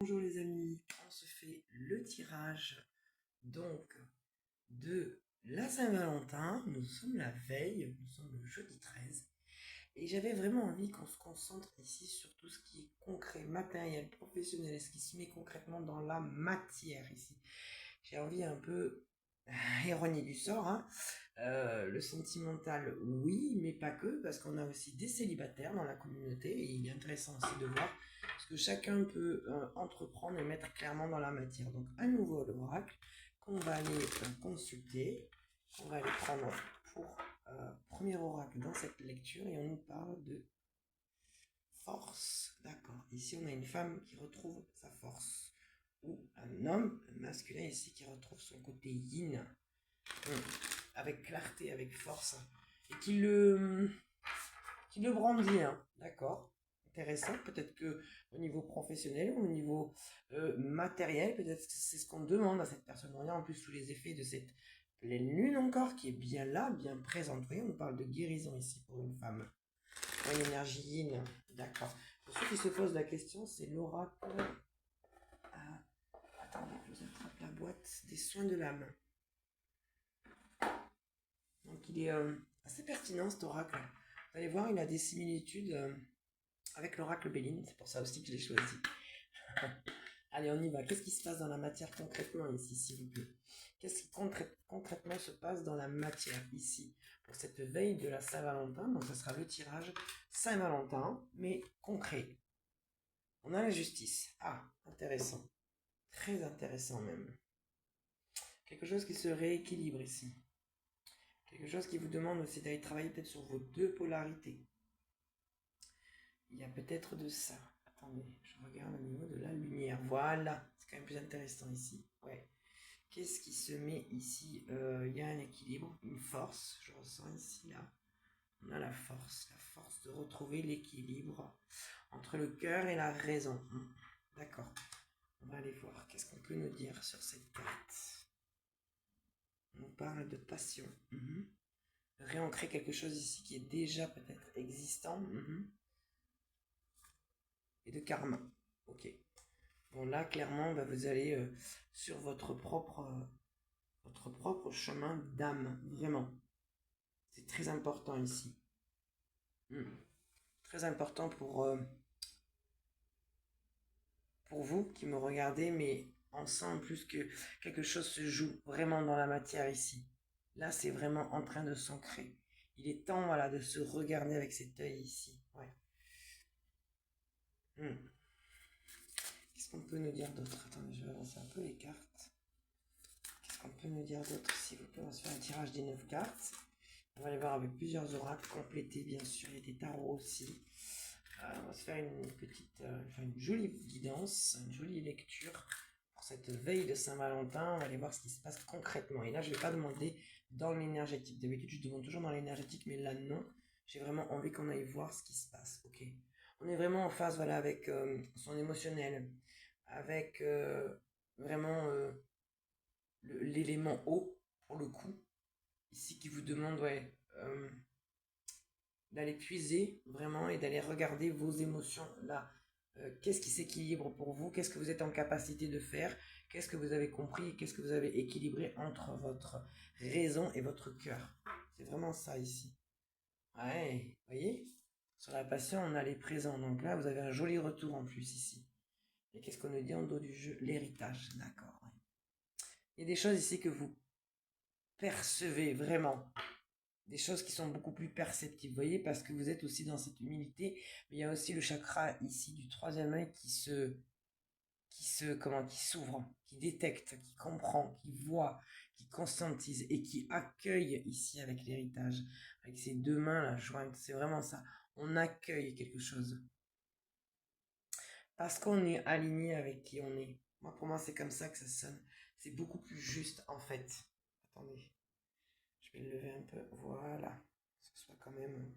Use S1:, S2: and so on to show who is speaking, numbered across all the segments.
S1: Bonjour les amis, on se fait le tirage donc de la Saint-Valentin. Nous sommes la veille, nous sommes le jeudi 13 et j'avais vraiment envie qu'on se concentre ici sur tout ce qui est concret, matériel, professionnel, et ce qui se met concrètement dans la matière ici. J'ai envie un peu, ironie du sort, hein. Le sentimental, oui, mais pas que, parce qu'on a aussi des célibataires dans la communauté, et il est intéressant aussi de voir ce que chacun peut entreprendre et mettre clairement dans la matière. Donc, à nouveau, l'oracle qu'on va aller consulter, qu'on va aller prendre pour premier oracle dans cette lecture, et on nous parle de force. D'accord. Ici, on a une femme qui retrouve sa force, ou un homme masculin ici qui retrouve son côté yin, avec clarté, avec force, et qui le brandit, hein. D'accord, intéressant. Peut-être que au niveau professionnel ou au niveau matériel, peut-être que c'est ce qu'on demande à cette personne. On est en plus sous les effets de cette pleine lune encore, qui est bien là, bien présente. Vous voyez, on parle de guérison ici pour une femme. Une énergie yin, d'accord. Pour ceux qui se posent la question, c'est l'oracle. Attendez, je vous attrape la boîte des soins de l'âme. Donc il est assez pertinent cet oracle. Vous allez voir, il a des similitudes avec l'oracle Béline, c'est pour ça aussi que je l'ai choisi. Allez, on y va. Qu'est-ce qui se passe dans la matière concrètement ici, s'il vous plaît? Qu'est-ce qui concrètement se passe dans la matière ici pour cette veille de la Saint-Valentin? Donc ça sera le tirage Saint-Valentin, mais concret. On a la justice. Ah, intéressant. Très intéressant même. Quelque chose qui se rééquilibre ici. Quelque chose qui vous demande aussi d'aller travailler peut-être sur vos deux polarités. Il y a peut-être de ça. Attendez, je regarde au niveau de la lumière. Voilà, c'est quand même plus intéressant ici. Ouais. Qu'est-ce qui se met ici? Il y a un équilibre, une force. Je ressens ici, là. On a la force de retrouver l'équilibre entre le cœur et la raison. D'accord. On va aller voir. Qu'est-ce qu'on peut nous dire sur cette carte? On nous parle de passion. Réancrer quelque chose ici qui est déjà peut-être existant. Et de karma. Ok. Bon, là, clairement, bah, vous allez sur votre propre chemin d'âme. Vraiment. C'est très important ici. Très important pour vous qui me regardez, mais on sent en plus que quelque chose se joue vraiment dans la matière ici. Là, c'est vraiment en train de s'ancrer. Il est temps, voilà, de se regarder avec cet œil ici. Ouais. Qu'est-ce qu'on peut nous dire d'autre? Attendez, je vais avancer un peu les cartes. Qu'est-ce qu'on peut nous dire d'autre, s'il vous plaît? On va se faire un tirage des 9 cartes. On va aller voir avec plusieurs oracles complétés, bien sûr. Il y a des tarots aussi. On va se faire une jolie guidance, une jolie lecture pour cette veille de Saint-Valentin. On va aller voir ce qui se passe concrètement. Et là, je ne vais pas demander dans l'énergétique. D'habitude, je demande toujours dans l'énergétique, mais là, non. J'ai vraiment envie qu'on aille voir ce qui se passe. Ok. On est vraiment en phase, voilà, avec son émotionnel, avec vraiment l'élément eau, pour le coup, ici qui vous demande, ouais, d'aller puiser vraiment et d'aller regarder vos émotions là. Qu'est-ce qui s'équilibre pour vous? Qu'est-ce que vous êtes en capacité de faire? Qu'est-ce que vous avez compris? Qu'est-ce que vous avez équilibré entre votre raison et votre cœur? C'est vraiment ça ici. Ouais, vous voyez? Sur la passion, on a les présents. Donc là, vous avez un joli retour en plus ici. Et qu'est-ce qu'on nous dit en dos du jeu? L'héritage, d'accord. Ouais. Il y a des choses ici que vous percevez vraiment. Des choses qui sont beaucoup plus perceptibles, vous voyez, parce que vous êtes aussi dans cette humilité, mais il y a aussi le chakra ici du troisième œil qui s'ouvre, qui détecte, qui comprend, qui voit, qui conscientise et qui accueille ici avec l'héritage, avec ces deux mains là jointes, c'est vraiment ça, on accueille quelque chose, parce qu'on est aligné avec qui on est. Moi, pour moi, c'est comme ça que ça sonne, c'est beaucoup plus juste en fait. Attendez. Je vais le lever un peu, voilà. Que ce soit quand même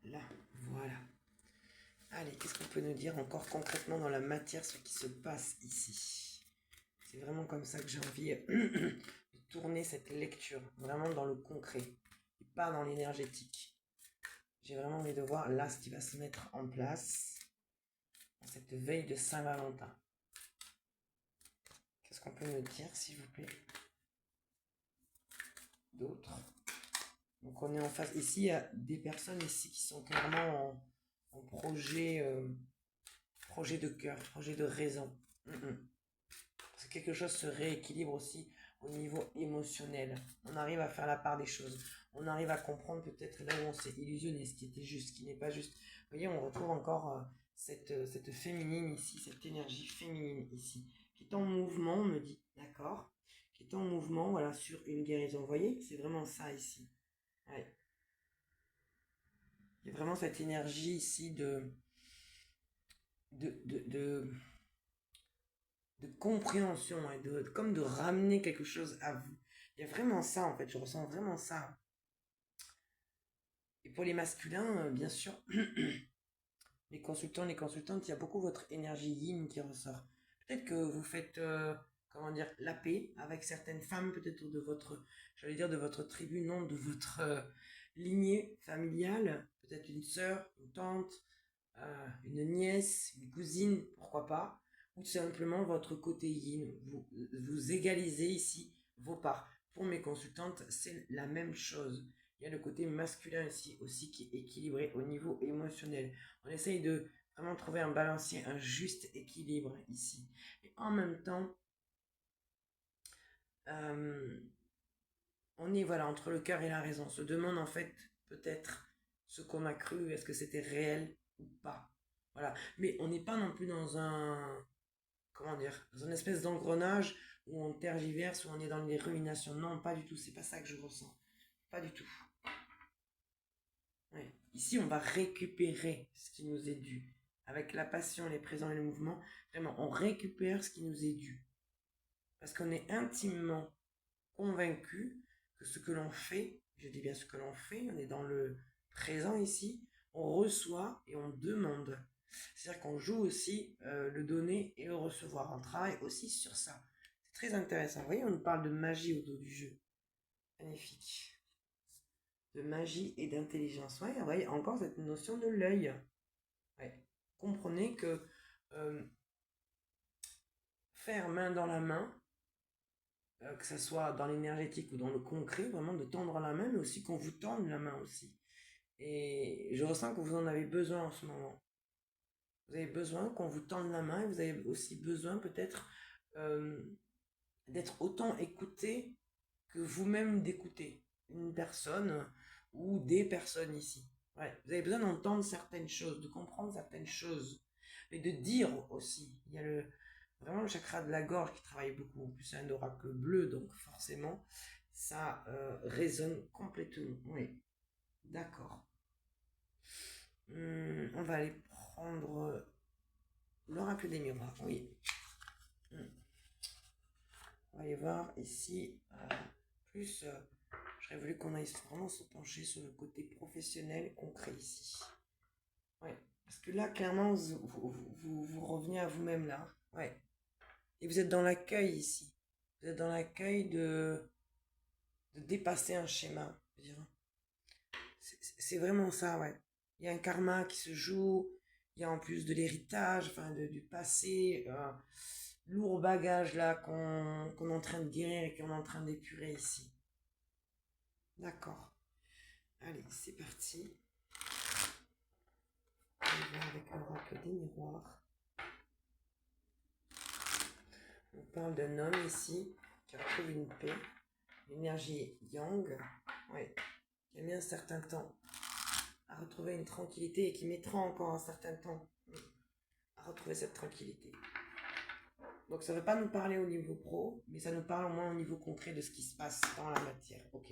S1: là, voilà. Allez, qu'est-ce qu'on peut nous dire encore concrètement dans la matière, ce qui se passe ici? C'est vraiment comme ça que j'ai envie de tourner cette lecture, vraiment dans le concret, et pas dans l'énergétique. j'ai vraiment envie de voir là ce qui va se mettre en place en cette veille de Saint-Valentin. Qu'est-ce qu'on peut me dire, s'il vous plaît? D'autres. Donc on est en face. Ici, il y a des personnes ici qui sont clairement en projet, projet de cœur, projet de raison. Parce que quelque chose se rééquilibre aussi au niveau émotionnel. On arrive à faire la part des choses. On arrive à comprendre peut-être là où on s'est illusionné, ce qui était juste, ce qui n'est pas juste. Vous voyez, on retrouve encore cette féminine ici, cette énergie féminine ici, qui est en mouvement, on me dit, d'accord, qui est en mouvement, voilà, sur une guérison. Vous voyez, c'est vraiment ça ici. Ouais. Il y a vraiment cette énergie ici de, de, de, de compréhension et comme de ramener quelque chose à vous. Il y a vraiment ça en fait, je ressens vraiment ça. Et pour les masculins, bien sûr, les consultants, les consultantes, il y a beaucoup votre énergie yin qui ressort. Peut-être que vous faites, comment dire, la paix avec certaines femmes, peut-être de votre, j'allais dire de votre tribu, non, de votre lignée familiale, peut-être une sœur, une tante, une nièce, une cousine, pourquoi pas, ou tout simplement votre côté yin. Vous égalisez ici vos parts. Pour mes consultantes, c'est la même chose. Il y a le côté masculin ici aussi qui est équilibré au niveau émotionnel. On essaye de vraiment trouver un balancier, un juste équilibre ici. Et en même temps, on est voilà entre le cœur et la raison. On se demande en fait peut-être ce qu'on a cru, est-ce que c'était réel ou pas. Voilà. Mais on n'est pas non plus dans un, comment dire, dans une espèce d'engrenage où on tergiverse, où on est dans les ruinations. Non, pas du tout. C'est pas ça que je ressens. Pas du tout. Ouais. Ici, on va récupérer ce qui nous est dû. Avec la passion, les présents et le mouvement, vraiment, on récupère ce qui nous est dû. Parce qu'on est intimement convaincu que ce que l'on fait, je dis bien ce que l'on fait, on est dans le présent ici, on reçoit et on demande. C'est-à-dire qu'on joue aussi le donner et le recevoir. On travaille aussi sur ça. C'est très intéressant. Vous voyez, on nous parle de magie au dos du jeu. Magnifique. De magie et d'intelligence. Ouais, vous voyez, encore cette notion de l'œil. Ouais. Comprenez que faire main dans la main, que ce soit dans l'énergétique ou dans le concret, vraiment de tendre la main, mais aussi qu'on vous tende la main aussi. Et je ressens que vous en avez besoin en ce moment. Vous avez besoin qu'on vous tende la main et vous avez aussi besoin peut-être d'être autant écouté que vous-même d'écouter une personne ou des personnes ici. Ouais, vous avez besoin d'entendre certaines choses, de comprendre certaines choses, mais de dire aussi. Il y a vraiment le chakra de la gorge qui travaille beaucoup. En plus, c'est un oracle bleu, donc forcément, ça résonne complètement. Oui, d'accord. On va aller prendre l'oracle des miroirs. Oui. On va aller voir ici plus. J'aurais voulu qu'on aille vraiment se pencher sur le côté professionnel concret ici. Ouais. Parce que là, clairement, vous revenez à vous-même là. Ouais. Et vous êtes dans l'accueil ici. Vous êtes dans l'accueil de dépasser un schéma. Je veux dire. C'est vraiment ça, ouais. Il y a un karma qui se joue. Il y a en plus de l'héritage, enfin du passé, lourd bagage là qu'on est en train de guérir et qu'on est en train d'épurer ici. D'accord. Allez, c'est parti. On va avec l'oracle des miroirs. On parle d'un homme ici qui retrouve une paix, une énergie yang, ouais, qui a mis un certain temps à retrouver une tranquillité et qui mettra encore un certain temps à retrouver cette tranquillité. Donc ça ne veut pas nous parler au niveau pro, mais ça nous parle au moins au niveau concret de ce qui se passe dans la matière. Ok.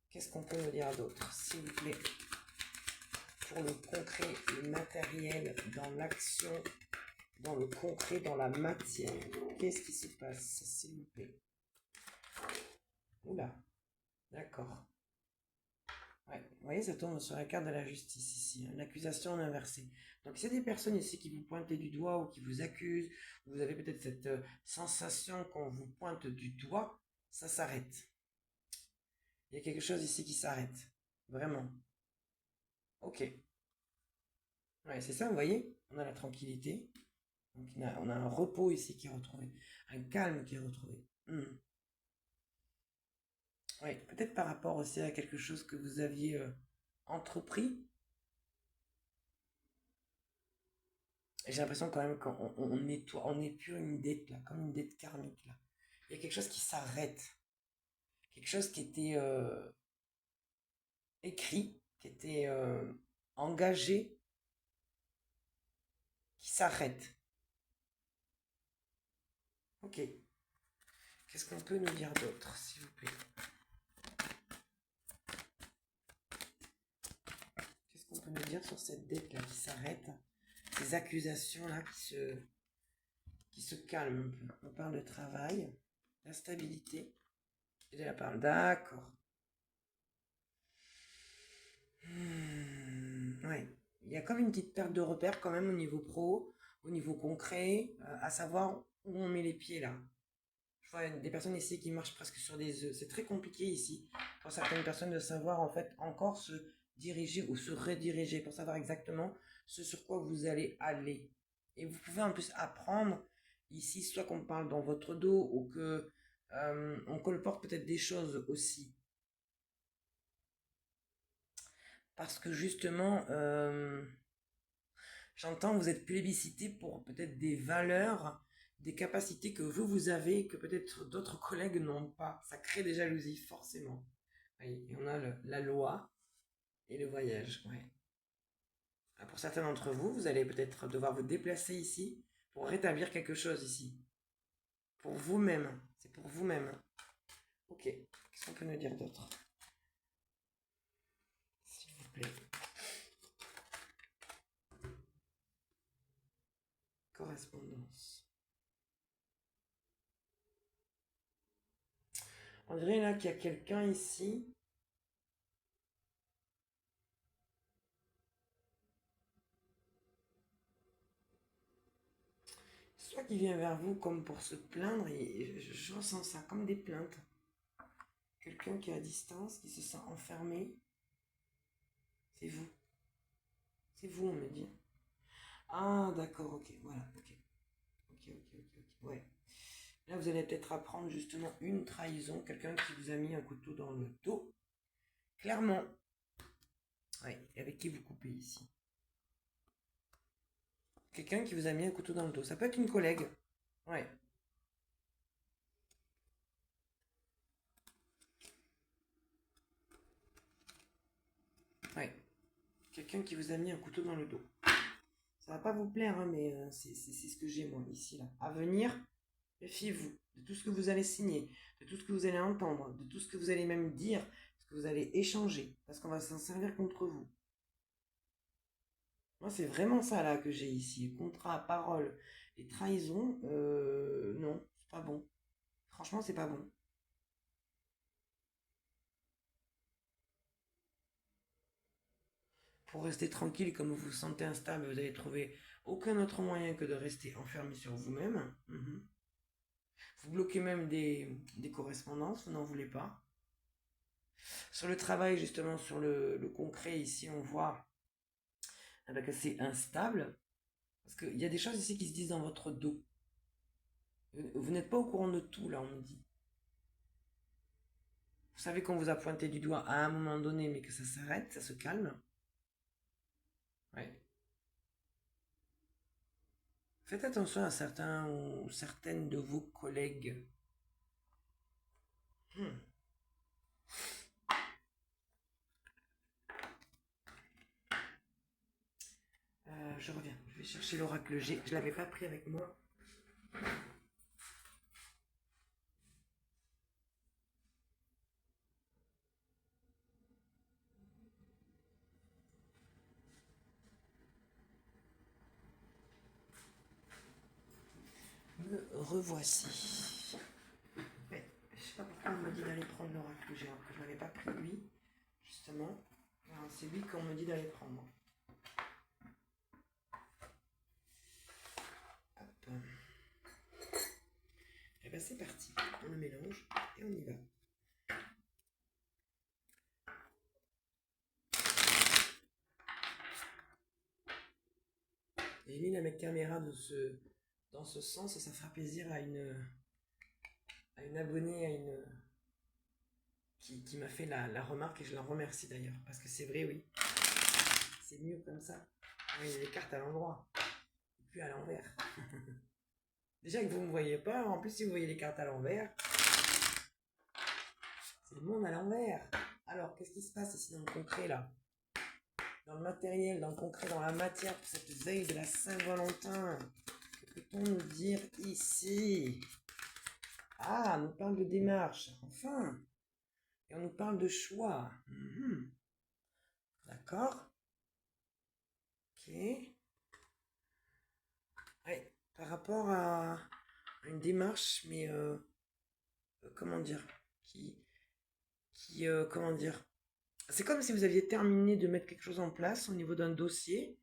S1: Qu'est-ce qu'on peut me dire d'autre, s'il vous plaît, pour le concret, le matériel, dans l'action, dans le concret, dans la matière. Qu'est-ce qui se passe, s'il vous plaît? Oula, d'accord. Ouais, vous voyez, ça tombe sur la carte de la justice ici, hein, l'accusation inversée. Donc, c'est des personnes ici qui vous pointent du doigt ou qui vous accusent, vous avez peut-être cette sensation qu'on vous pointe du doigt, ça s'arrête. Il y a quelque chose ici qui s'arrête, vraiment. Ok. Ouais, c'est ça, vous voyez? On a la tranquillité. Donc, on a un repos ici qui est retrouvé. Un calme qui est retrouvé. Oui, peut-être par rapport aussi à quelque chose que vous aviez entrepris. J'ai l'impression quand même qu'on nettoie, on épure une dette là, comme une dette karmique là. Il y a quelque chose qui s'arrête, quelque chose qui était écrit, qui était engagé, qui s'arrête. Ok. Qu'est-ce qu'on peut nous dire d'autre, s'il vous plaît? Qu'est-ce qu'on peut nous dire sur cette dette là qui s'arrête? Ces accusations là qui se calment un peu. On parle de travail, la stabilité et de la parole. D'accord. Ouais. Il y a comme une petite perte de repère quand même au niveau pro, au niveau concret, à savoir où on met les pieds là. Je vois des personnes ici qui marchent presque sur des œufs. C'est très compliqué ici pour certaines personnes de savoir en fait encore se diriger ou se rediriger pour savoir exactement ce sur quoi vous allez aller. Et vous pouvez en plus apprendre ici, soit qu'on parle dans votre dos ou que on colporte peut-être des choses aussi. Parce que justement, j'entends que vous êtes plébiscité pour peut-être des valeurs, des capacités que vous avez, que peut-être d'autres collègues n'ont pas. Ça crée des jalousies, forcément. Oui, et on a la loi et le voyage. Ouais. Pour certains d'entre vous, vous allez peut-être devoir vous déplacer ici pour rétablir quelque chose ici. Pour vous-même. C'est pour vous-même. Ok. Qu'est-ce qu'on peut nous dire d'autre? S'il vous plaît. Correspondance. On dirait là qu'il y a quelqu'un ici. Soit qui vient vers vous comme pour se plaindre, et je ressens ça comme des plaintes. Quelqu'un qui est à distance, qui se sent enfermé. C'est vous. C'est vous, on me dit. Ah, d'accord, ok, voilà, ok. Ok, ok, ok, ok. Ouais. Là, vous allez peut-être apprendre justement une trahison, quelqu'un qui vous a mis un couteau dans le dos. Clairement. Ouais, et avec qui vous coupez ici. Quelqu'un qui vous a mis un couteau dans le dos. Ça peut être une collègue. Ouais. Ouais. Quelqu'un qui vous a mis un couteau dans le dos. Ça va pas vous plaire, hein, mais c'est ce que j'ai moi ici, là. À venir, méfiez-vous de tout ce que vous allez signer, de tout ce que vous allez entendre, de tout ce que vous allez même dire, ce que vous allez échanger, parce qu'on va s'en servir contre vous. Moi, c'est vraiment ça là que j'ai ici. Contrat, parole et trahison, non, c'est pas bon. Franchement, c'est pas bon. Pour rester tranquille, comme vous vous sentez instable, vous allez trouver aucun autre moyen que de rester enfermé sur vous-même. Vous bloquez même des correspondances, vous n'en voulez pas. Sur le travail, justement, sur le concret, ici, on voit que c'est instable. Parce qu'il y a des choses ici qui se disent dans votre dos. Vous n'êtes pas au courant de tout, là, on me dit. Vous savez qu'on vous a pointé du doigt à un moment donné, mais que ça s'arrête, ça se calme. Ouais. Faites attention à certains ou certaines de vos collègues. Hmm. Je reviens. Je vais chercher l'oracle G. Je l'avais pas pris avec moi. Me revoici. Ouais. Je sais pas pourquoi on me dit d'aller prendre l'oracle G, alors que je l'avais pas pris lui, justement. C'est lui qu'on me dit d'aller prendre. Hop. Et ben c'est parti. On le mélange et on y va. J'ai mis la caméra dans ce sens et ça fera plaisir à une abonnée, qui m'a fait la remarque et je la remercie d'ailleurs. Parce que c'est vrai, oui. C'est mieux comme ça. Il y a les cartes à l'endroit. Et puis à l'envers. Déjà que vous ne me voyez pas, en plus si vous voyez les cartes à l'envers, c'est le monde à l'envers. Alors, qu'est-ce qui se passe ici dans le concret là? Dans le matériel, dans le concret, dans la matière, pour cette veille de la Saint-Valentin. Que peut-on nous dire ici? Ah, on nous parle de démarche, enfin. Et on nous parle de choix. D'accord. Ok. Ouais, par rapport à une démarche, mais comment dire, comment dire, c'est comme si vous aviez terminé de mettre quelque chose en place au niveau d'un dossier,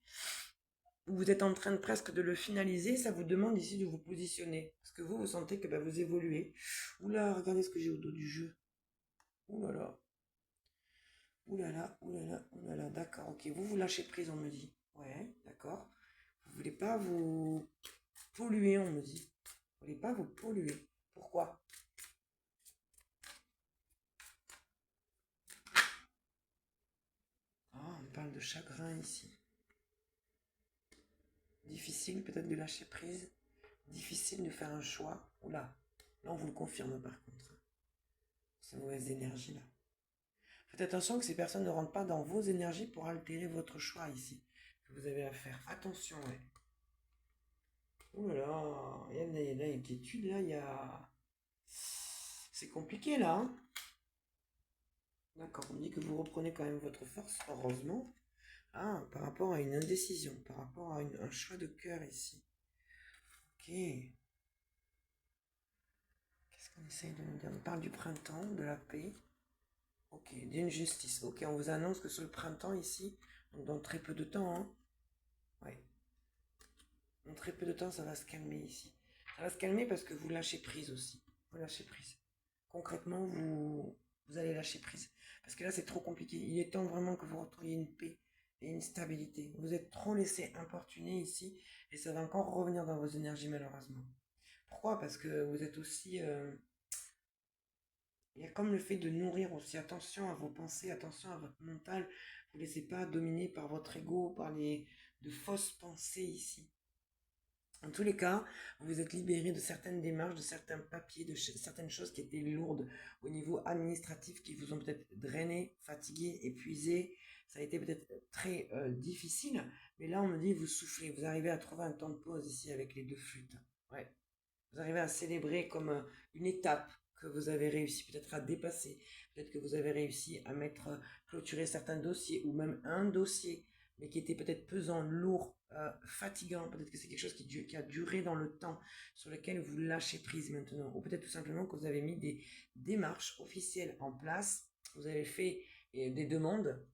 S1: où vous êtes en train presque de le finaliser, ça vous demande ici de vous positionner, parce que vous sentez que vous évoluez. Oula, regardez ce que j'ai au dos du jeu. Oulala, oulala, oulala, oulala, d'accord, ok, vous lâchez prise, on me dit. Ouais, d'accord. Vous voulez pas vous polluer, on me dit. Vous voulez pas vous polluer. Pourquoi? Ah, on parle de chagrin ici. Difficile peut-être de lâcher prise. Difficile de faire un choix. Oula, là on vous le confirme par contre. Ces mauvaises énergies là. Faites attention que ces personnes ne rentrent pas dans vos énergies pour altérer votre choix ici. Que vous avez à faire. Attention, ouais. Ouh là là, il y a de l'inquiétude là, il y a... C'est compliqué là. Hein. D'accord, on dit que vous reprenez quand même votre force, heureusement. Ah, par rapport à une indécision, par rapport à un choix de cœur ici. Ok. Qu'est-ce qu'on essaye de nous dire? On parle du printemps, de la paix. Ok, d'une justice. Ok, on vous annonce que sur le printemps ici, donc dans très peu de temps, hein. Ouais. Dans très peu de temps, ça va se calmer ici. Ça va se calmer parce que vous lâchez prise aussi. Vous lâchez prise. Concrètement, vous allez lâcher prise. Parce que là, c'est trop compliqué. Il est temps vraiment que vous retrouviez une paix et une stabilité. Vous êtes trop laissé importuner ici et ça va encore revenir dans vos énergies malheureusement. Pourquoi? Parce que vous êtes aussi... il y a comme le fait de nourrir aussi. Attention à vos pensées, attention à votre mental. Vous ne laissez pas dominer par votre ego, par de fausses pensées ici. En tous les cas, vous vous êtes libéré de certaines démarches, de certains papiers, de certaines choses qui étaient lourdes au niveau administratif, qui vous ont peut-être drainé, fatigué, épuisé. Ça a été peut-être très difficile, mais là on me dit vous soufflez, vous arrivez à trouver un temps de pause ici avec les deux flûtes. Ouais. Vous arrivez à célébrer comme une étape que vous avez réussi peut-être à dépasser. Peut-être que vous avez réussi à clôturer certains dossiers ou même un dossier, mais qui était peut-être pesant, lourd, fatigant. Peut-être que c'est quelque chose qui a duré dans le temps, sur lequel vous lâchez prise maintenant. Ou peut-être tout simplement que vous avez mis des démarches officielles en place, vous avez fait des demandes.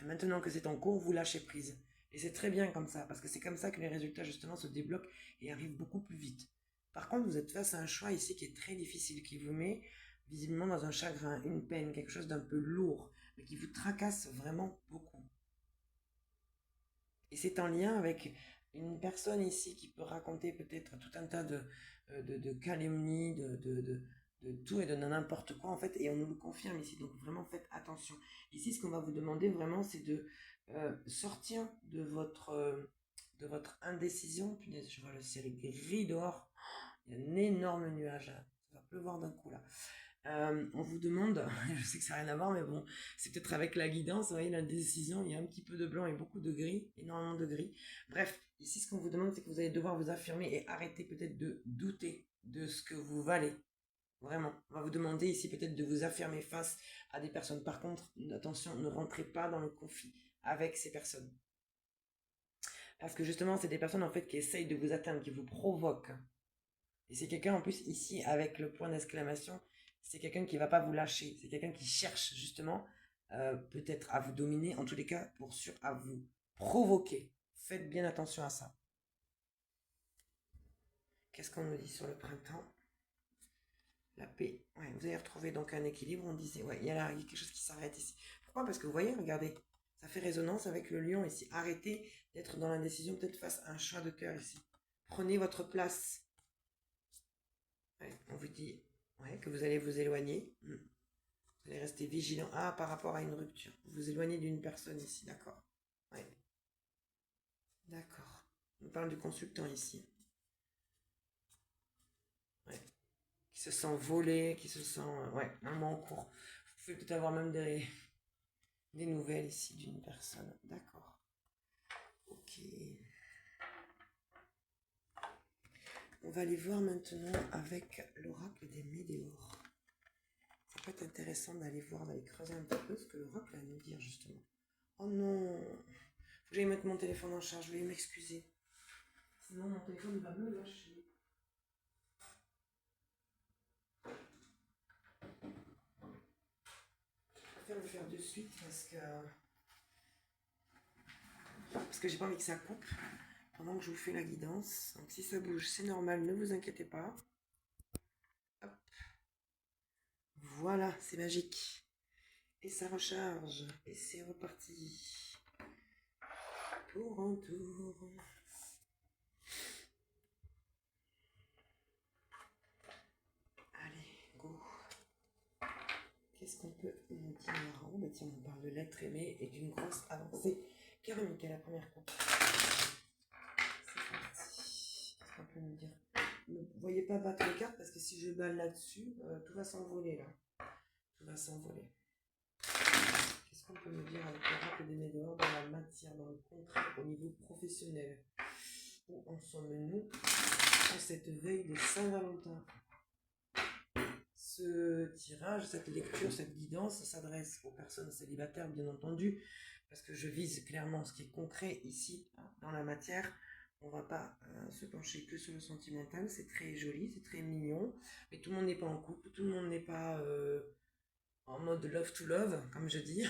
S1: Maintenant que c'est en cours, vous lâchez prise. Et c'est très bien comme ça, parce que c'est comme ça que les résultats justement se débloquent et arrivent beaucoup plus vite. Par contre, vous êtes face à un choix ici qui est très difficile, qui vous met visiblement dans un chagrin, une peine, quelque chose d'un peu lourd, mais qui vous tracasse vraiment beaucoup. Et c'est en lien avec une personne ici qui peut raconter peut-être tout un tas de calomnies, de tout et de n'importe quoi en fait, et on nous le confirme ici, donc vraiment faites attention. Ici, ce qu'on va vous demander vraiment, c'est de sortir de votre indécision. Punaise, je vois le ciel gris dehors, il y a un énorme nuage, là. Ça va pleuvoir d'un coup là. On vous demande, je sais que ça n'a rien à voir, mais bon, c'est peut-être avec la guidance, vous voyez, la décision, il y a un petit peu de blanc et beaucoup de gris, énormément de gris. Bref, ici, ce qu'on vous demande, c'est que vous allez devoir vous affirmer et arrêter peut-être de douter de ce que vous valez. Vraiment, on va vous demander ici peut-être de vous affirmer face à des personnes. Par contre, attention, ne rentrez pas dans le conflit avec ces personnes. Parce que justement, c'est des personnes en fait qui essayent de vous atteindre, qui vous provoquent. Et c'est quelqu'un en plus ici avec le point d'exclamation, c'est quelqu'un qui ne va pas vous lâcher, c'est quelqu'un qui cherche justement peut-être à vous dominer, en tous les cas pour sûr à vous provoquer. Faites bien attention à ça. Qu'est-ce qu'on nous dit sur le printemps? La paix. Ouais, vous allez retrouver donc un équilibre, on disait, ouais, il y a quelque chose qui s'arrête ici. Pourquoi? Parce que vous voyez, regardez, ça fait résonance avec le lion ici. Arrêtez d'être dans l'indécision, peut-être face à un choix de cœur ici. Prenez votre place. Ouais, on vous dit que vous allez vous éloigner. Vous allez rester vigilant. Ah, par rapport à une rupture. Vous vous éloignez d'une personne ici, d'accord. Ouais. D'accord. On parle du consultant ici. Ouais. Qui se sent volé, qui se sent... un mois en cours. Vous pouvez peut-être avoir même des nouvelles ici d'une personne. D'accord. Ok. On va aller voir maintenant avec l'oracle des météores. Ça peut être intéressant d'aller voir, d'aller creuser un petit peu ce que l'oracle a à nous dire justement. Oh non, faut que j'aille mettre mon téléphone en charge, je vais m'excuser. Sinon mon téléphone va me lâcher. Je préfère le faire de suite parce que j'ai pas envie que ça coupe pendant que je vous fais la guidance. Donc si ça bouge, c'est normal, ne vous inquiétez pas. Hop. Voilà, c'est magique. Et ça recharge. Et c'est reparti. Tour en tour. Allez, go. Qu'est-ce qu'on peut nous dire? Oh, bah tiens, on parle de l'être aimé et d'une grosse avancée karmique à la première coupe. C'est parti. Qu'est-ce qu'on peut nous dire? Ne voyez pas battre les cartes parce que si je balle là-dessus, tout va s'envoler là. Tout va s'envoler. Qu'est-ce qu'on peut nous dire avec l'oracle des météores dans la matière, dans le concret, au niveau professionnel? Où en sommes-nous en cette veille de Saint-Valentin? Ce tirage, cette lecture, cette guidance s'adresse aux personnes célibataires, bien entendu, parce que je vise clairement ce qui est concret ici, dans la matière. On ne va pas se pencher que sur le sentimental, c'est très joli, c'est très mignon, mais tout le monde n'est pas en couple, tout le monde n'est pas en mode love to love, comme je dis.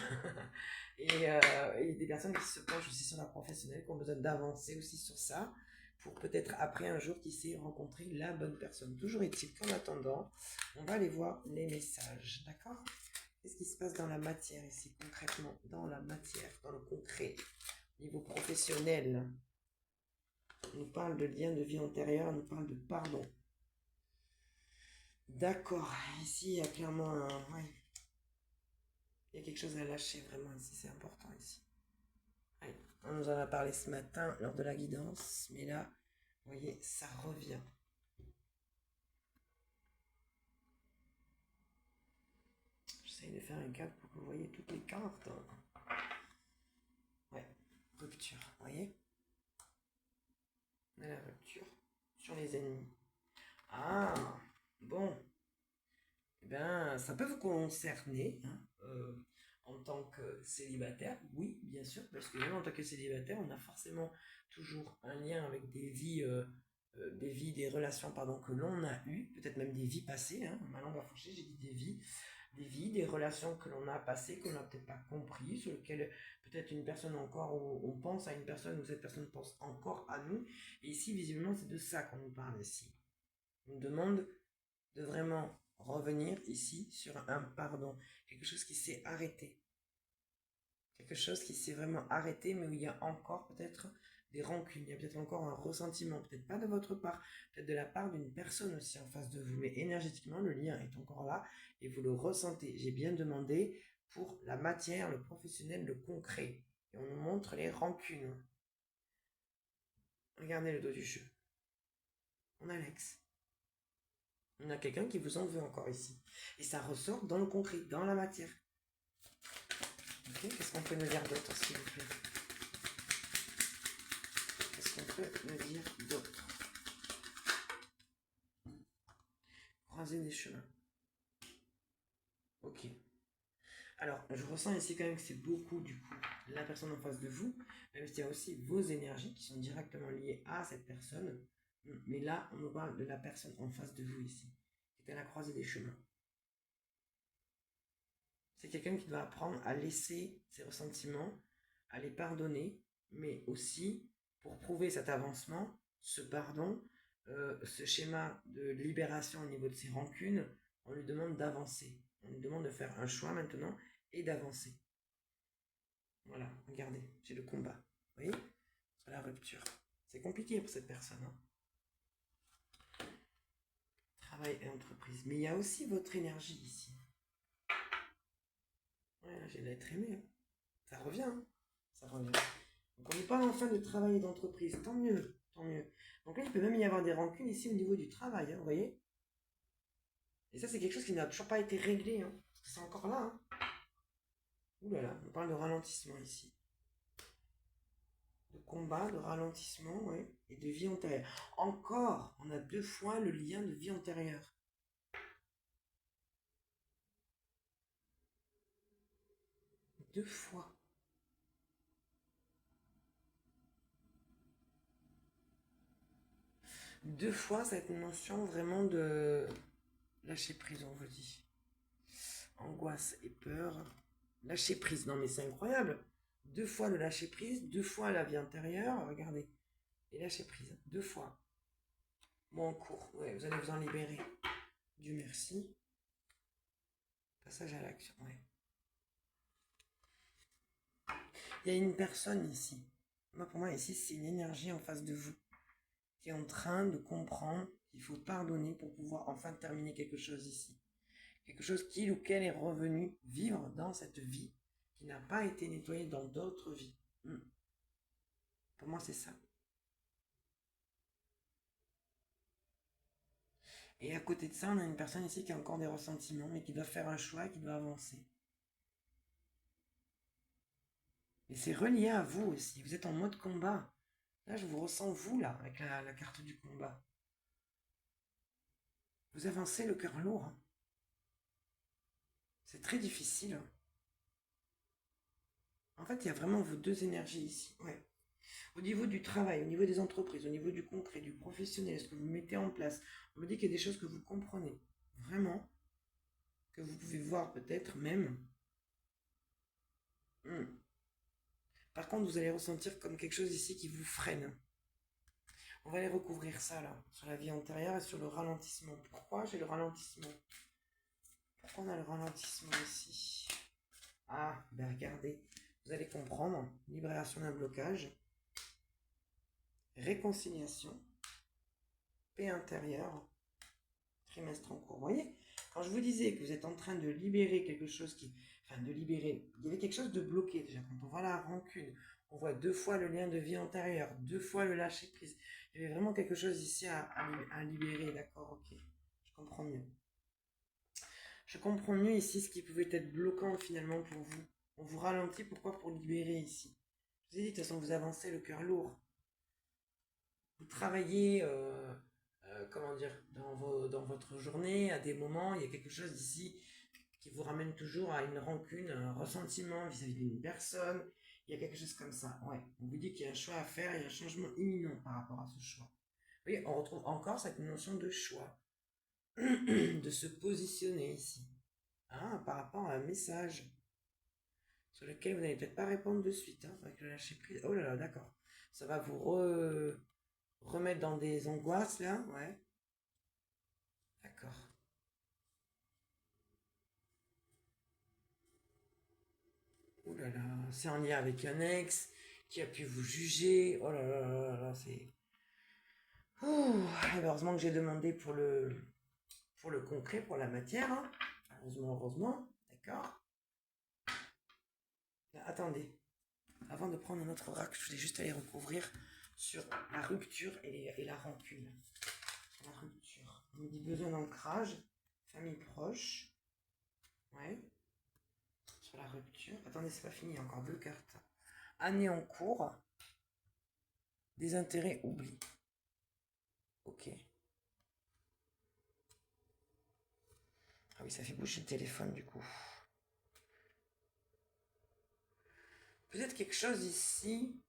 S1: et des personnes qui se penchent aussi sur la professionnelle, qui ont besoin d'avancer aussi sur ça, pour peut-être après un jour, qui sait, rencontrer la bonne personne. Toujours est-il qu'en attendant, on va aller voir les messages, d'accord? Qu'est-ce qui se passe dans la matière ici, concrètement? Dans la matière, dans le concret, niveau professionnel. On nous parle de lien de vie antérieure, on nous parle de pardon. D'accord, ici il y a clairement un... Ouais. Il y a quelque chose à lâcher vraiment ici, c'est important ici. Ouais. On nous en a parlé ce matin lors de la guidance, mais là, vous voyez, ça revient. J'essaye de faire un cadre pour que vous voyez toutes les cartes. Ouais, rupture, vous voyez? On a la rupture sur les ennemis. Ah, bon. Eh bien, ça peut vous concerner, hein, en tant que célibataire, oui, bien sûr, parce que même en tant que célibataire, on a forcément toujours un lien avec des vies, des relations, pardon, que l'on a eues, peut-être même des vies passées, hein, ma langue a fourché, j'ai dit des relations que l'on a passées, qu'on n'a peut-être pas compris, sur lesquelles peut-être une personne encore, on pense à une personne, ou cette personne pense encore à nous, et ici, visiblement, c'est de ça qu'on nous parle ici. On nous demande de vraiment revenir ici sur un pardon, quelque chose qui s'est arrêté, quelque chose qui s'est vraiment arrêté, mais où il y a encore peut-être des rancunes, il y a peut-être encore un ressentiment, peut-être pas de votre part, peut-être de la part d'une personne aussi en face de vous, mais énergétiquement le lien est encore là et vous le ressentez. J'ai bien demandé pour la matière, le professionnel, le concret, et on nous montre les rancunes. Regardez le dos du jeu. On a l'ex. On a quelqu'un qui vous en veut encore ici. Et ça ressort dans le concret, dans la matière. Ok, qu'est-ce qu'on peut nous dire d'autre, s'il vous plaît? Qu'est-ce qu'on peut nous dire d'autre? Croiser des chemins. Ok. Alors, je ressens ici quand même que c'est beaucoup, du coup, la personne en face de vous, même s'il y a aussi vos énergies qui sont directement liées à cette personne. Mais là, on nous parle de la personne en face de vous ici, qui est à la croisée des chemins. C'est quelqu'un qui doit apprendre à laisser ses ressentiments, à les pardonner, mais aussi, pour prouver cet avancement, ce pardon, ce schéma de libération au niveau de ses rancunes, on lui demande d'avancer. On lui demande de faire un choix maintenant et d'avancer. Voilà, regardez, j'ai le combat. Vous voyez? sur la rupture. C'est compliqué pour cette personne. Hein. Travail et entreprise. Mais il y a aussi votre énergie ici. Ouais, là, j'ai l'être aimé. Hein. Ça revient. Hein. Ça revient. Donc on n'est pas en fin de travail et d'entreprise. Tant mieux. Tant mieux. Donc là, il peut même y avoir des rancunes ici au niveau du travail. Hein, vous voyez? Et ça, c'est quelque chose qui n'a toujours pas été réglé. Hein, parce que c'est encore là. Hein. Ouh là là, on parle de ralentissement ici. De combat, de ralentissement, oui, et de vie antérieure. Encore, on a 2 fois le lien de vie antérieure. Deux fois. Deux fois cette notion vraiment de lâcher prise, on vous dit. Angoisse et peur. Lâcher prise, non mais c'est incroyable. 2 fois le lâcher prise, 2 fois la vie intérieure, regardez. Et lâcher prise, 2 fois. Bon, en cours, ouais, vous allez vous en libérer. Dieu merci. Passage à l'action, ouais. Il y a une personne ici. Moi, pour moi, ici, c'est une énergie en face de vous qui est en train de comprendre qu'il faut pardonner pour pouvoir enfin terminer quelque chose ici. Quelque chose qu'il ou qu'elle est revenu vivre dans cette vie qui n'a pas été nettoyée dans d'autres vies. Pour moi, c'est ça. Et à côté de ça, on a une personne ici qui a encore des ressentiments, mais qui doit faire un choix et qui doit avancer. Et c'est relié à vous aussi. Vous êtes en mode combat. Là, je vous ressens, vous, là, avec la carte du combat. Vous avancez le cœur lourd. Hein. C'est très difficile. Hein. En fait, il y a vraiment vos 2 énergies ici. Ouais. Au niveau du travail, au niveau des entreprises, au niveau du concret, du professionnel, ce que vous mettez en place, on me dit qu'il y a des choses que vous comprenez. Vraiment. Que vous pouvez voir peut-être même. Par contre, vous allez ressentir comme quelque chose ici qui vous freine. On va aller recouvrir ça là, sur la vie antérieure et sur le ralentissement. Pourquoi j'ai le ralentissement? Pourquoi on a le ralentissement ici? Ah, ben regardez, vous allez comprendre. Libération d'un blocage, réconciliation, paix intérieure, trimestre en cours. Vous voyez, quand je vous disais que vous êtes en train de libérer quelque chose qui... Enfin, de libérer... Il y avait quelque chose de bloqué déjà. Quand on voit la rancune, on voit 2 fois le lien de vie antérieure, 2 fois le lâcher prise. Il y avait vraiment quelque chose ici à libérer, d'accord, ok. Je comprends mieux. Je comprends mieux ici ce qui pouvait être bloquant finalement pour vous. On vous ralentit, pourquoi? Pour libérer ici. Je vous ai dit, de toute façon, vous avancez le cœur lourd. Vous travaillez, comment dire, dans votre journée, à des moments, il y a quelque chose ici qui vous ramène toujours à une rancune, un ressentiment vis-à-vis d'une personne. Il y a quelque chose comme ça. Ouais. On vous dit qu'il y a un choix à faire, il y a un changement imminent par rapport à ce choix. Vous voyez, on retrouve encore cette notion de choix, de se positionner ici, hein, par rapport à un message sur lequel vous n'allez peut-être pas répondre de suite, hein, avec le lâcher prise. Oh là là, d'accord. Ça va vous remettre dans des angoisses là, ouais. D'accord. Oh là là, c'est en lien avec un ex qui a pu vous juger. Oh là là là là, c'est. Ouh, heureusement que j'ai demandé pour le concret, pour la matière. Hein. Heureusement, heureusement. D'accord. Attendez. Avant de prendre un autre oracle, je voulais juste aller recouvrir sur la rupture et la rancune. La rupture. On me dit besoin d'ancrage, famille proche. Ouais. Sur la rupture. Attendez, c'est pas fini, encore 2 cartes. Année en cours. Des intérêts oubliés. Ok. Ah oui, ça fait bouger le téléphone du coup. Peut-être quelque chose ici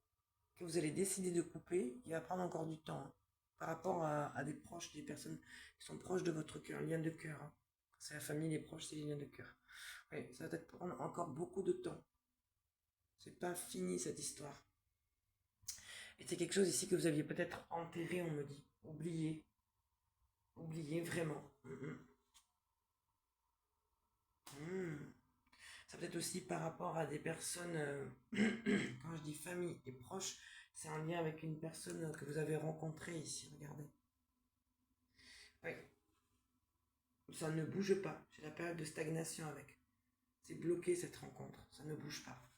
S1: que vous allez décider de couper, qui va prendre encore du temps. Hein, par rapport à des proches, des personnes qui sont proches de votre cœur, lien de cœur. Hein. C'est la famille, les proches, c'est les liens de cœur. Oui, ça va peut-être prendre encore beaucoup de temps. C'est pas fini cette histoire. Et c'est quelque chose ici que vous aviez peut-être enterré, on me dit. Oublié. Oublié vraiment. Ça peut être aussi par rapport à des personnes, quand je dis famille et proches, C'est en lien avec une personne que vous avez rencontrée ici, regardez. Oui. Ça ne bouge pas. J'ai la période de stagnation avec. C'est bloqué cette rencontre. Ça ne bouge pas.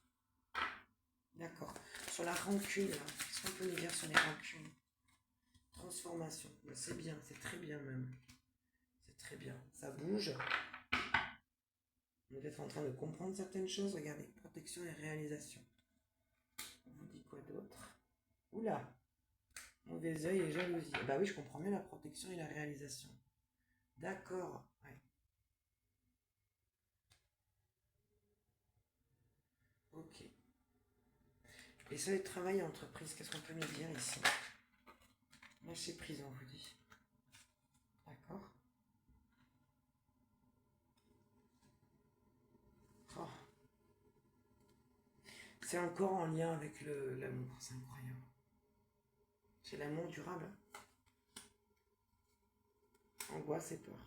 S1: D'accord. Sur la rancune, qu'est-ce qu'on peut nous dire sur les rancunes? Transformation. C'est bien, c'est très bien même. C'est très bien. Ça bouge. On est peut-être en train de comprendre certaines choses. Regardez, protection et réalisation. On vous dit quoi d'autre? Oula! Mauvais œil et jalousie. Bah oui, je comprends mieux la protection et la réalisation. D'accord. Ouais. Ok. Et ça, le travail et entreprise, qu'est-ce qu'on peut nous dire ici? Lâcher prise, on vous dit. D'accord. Oh. C'est encore en lien avec l'amour, c'est incroyable. C'est l'amour durable. Angoisse et peur.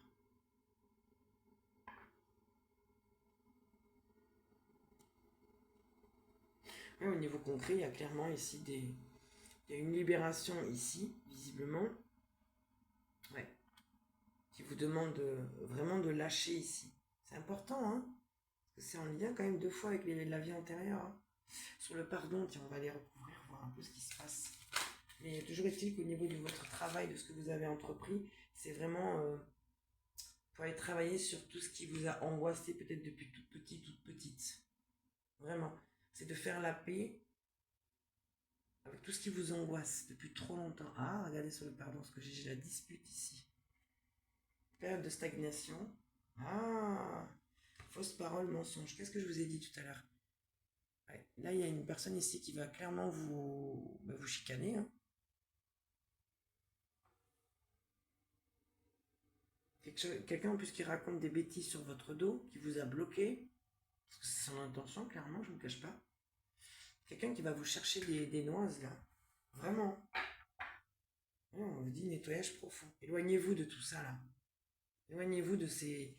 S1: Ouais, au niveau concret, il y a clairement ici il y a une libération ici, visiblement. Ouais. Qui vous demande vraiment de lâcher ici. C'est important, hein? Parce que c'est en lien quand même 2 fois avec la vie antérieure. Hein. Sur le pardon, tiens, on va aller recouvrir, voir un peu ce qui se passe. Mais toujours est-il qu'au niveau de votre travail, de ce que vous avez entrepris, c'est vraiment pour aller travailler sur tout ce qui vous a angoissé peut-être depuis toute petite. Vraiment. C'est de faire la paix avec tout ce qui vous angoisse depuis trop longtemps. Ah, regardez sur le pardon, ce que j'ai la dispute ici. Période de stagnation. Ah, fausse parole, mensonge. Qu'est-ce que je vous ai dit tout à l'heure? Ouais. Là, il y a une personne ici qui va clairement vous chicaner. Hein. Quelqu'un en plus qui raconte des bêtises sur votre dos, qui vous a bloqué, parce que c'est son intention, clairement, je ne vous cache pas. Quelqu'un qui va vous chercher des noises, là. Vraiment. Ouais, on vous dit nettoyage profond. Éloignez-vous de tout ça, là. Éloignez-vous de ces...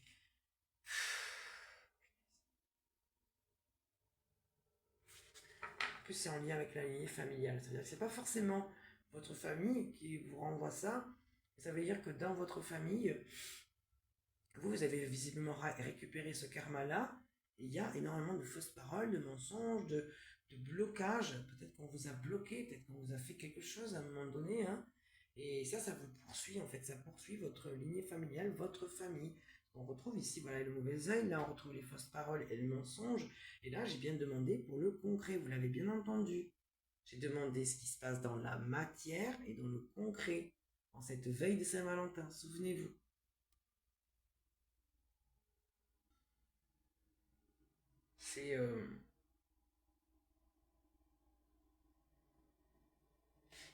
S1: En plus, c'est en lien avec la lignée familiale. C'est-à-dire que c'est pas forcément votre famille qui vous renvoie ça. Ça veut dire que dans votre famille, vous avez visiblement récupéré ce karma-là. Il y a énormément de fausses paroles, de mensonges, de blocages. Peut-être qu'on vous a bloqué, peut-être qu'on vous a fait quelque chose à un moment donné. Hein. Et ça vous poursuit, en fait. Ça poursuit votre lignée familiale, votre famille. On retrouve ici, voilà, le mauvais œil. Là, on retrouve les fausses paroles et le mensonge. Et là, j'ai bien demandé pour le concret. Vous l'avez bien entendu. J'ai demandé ce qui se passe dans la matière et dans le concret. En cette veille de Saint-Valentin, souvenez-vous. C'est...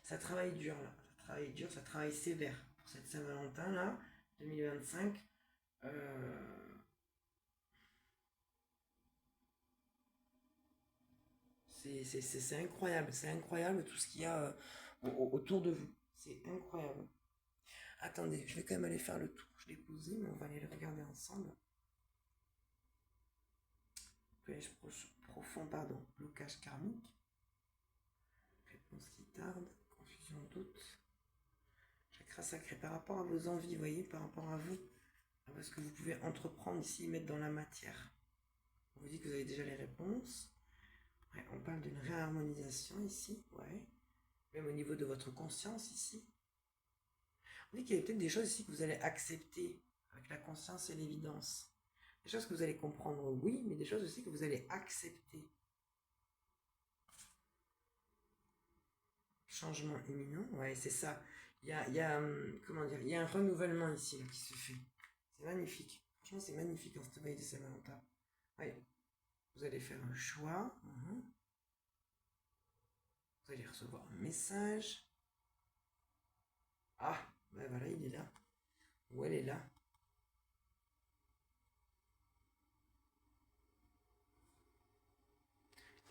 S1: ça travaille dur là, ça travaille dur, ça travaille sévère pour cette Saint-Valentin là, 2025. C'est incroyable tout ce qu'il y a autour de vous. C'est incroyable. Attendez, je vais quand même aller faire le tour. Je l'ai posé, mais on va aller le regarder ensemble. Piège profond, pardon. Blocage karmique. Réponse qui tarde. Confusion, doute. Chakra sacré par rapport à vos envies, vous voyez, par rapport à vous. À ce que vous pouvez entreprendre ici et mettre dans la matière. On vous dit que vous avez déjà les réponses. Ouais, on parle d'une réharmonisation ici, ouais. Même au niveau de votre conscience ici. On dit qu'il y a peut-être des choses ici que vous allez accepter avec la conscience et l'évidence. Des choses que vous allez comprendre, oui, mais des choses aussi que vous allez accepter. Changement imminent, ouais, c'est ça. Comment dire, il y a un renouvellement ici là, qui se fait. C'est magnifique. Franchement, c'est magnifique en cette veille de Saint-Valentin. Ouais. Vous allez faire un choix. Vous allez recevoir un message. Ah, ben voilà, il est là. Ou elle est là.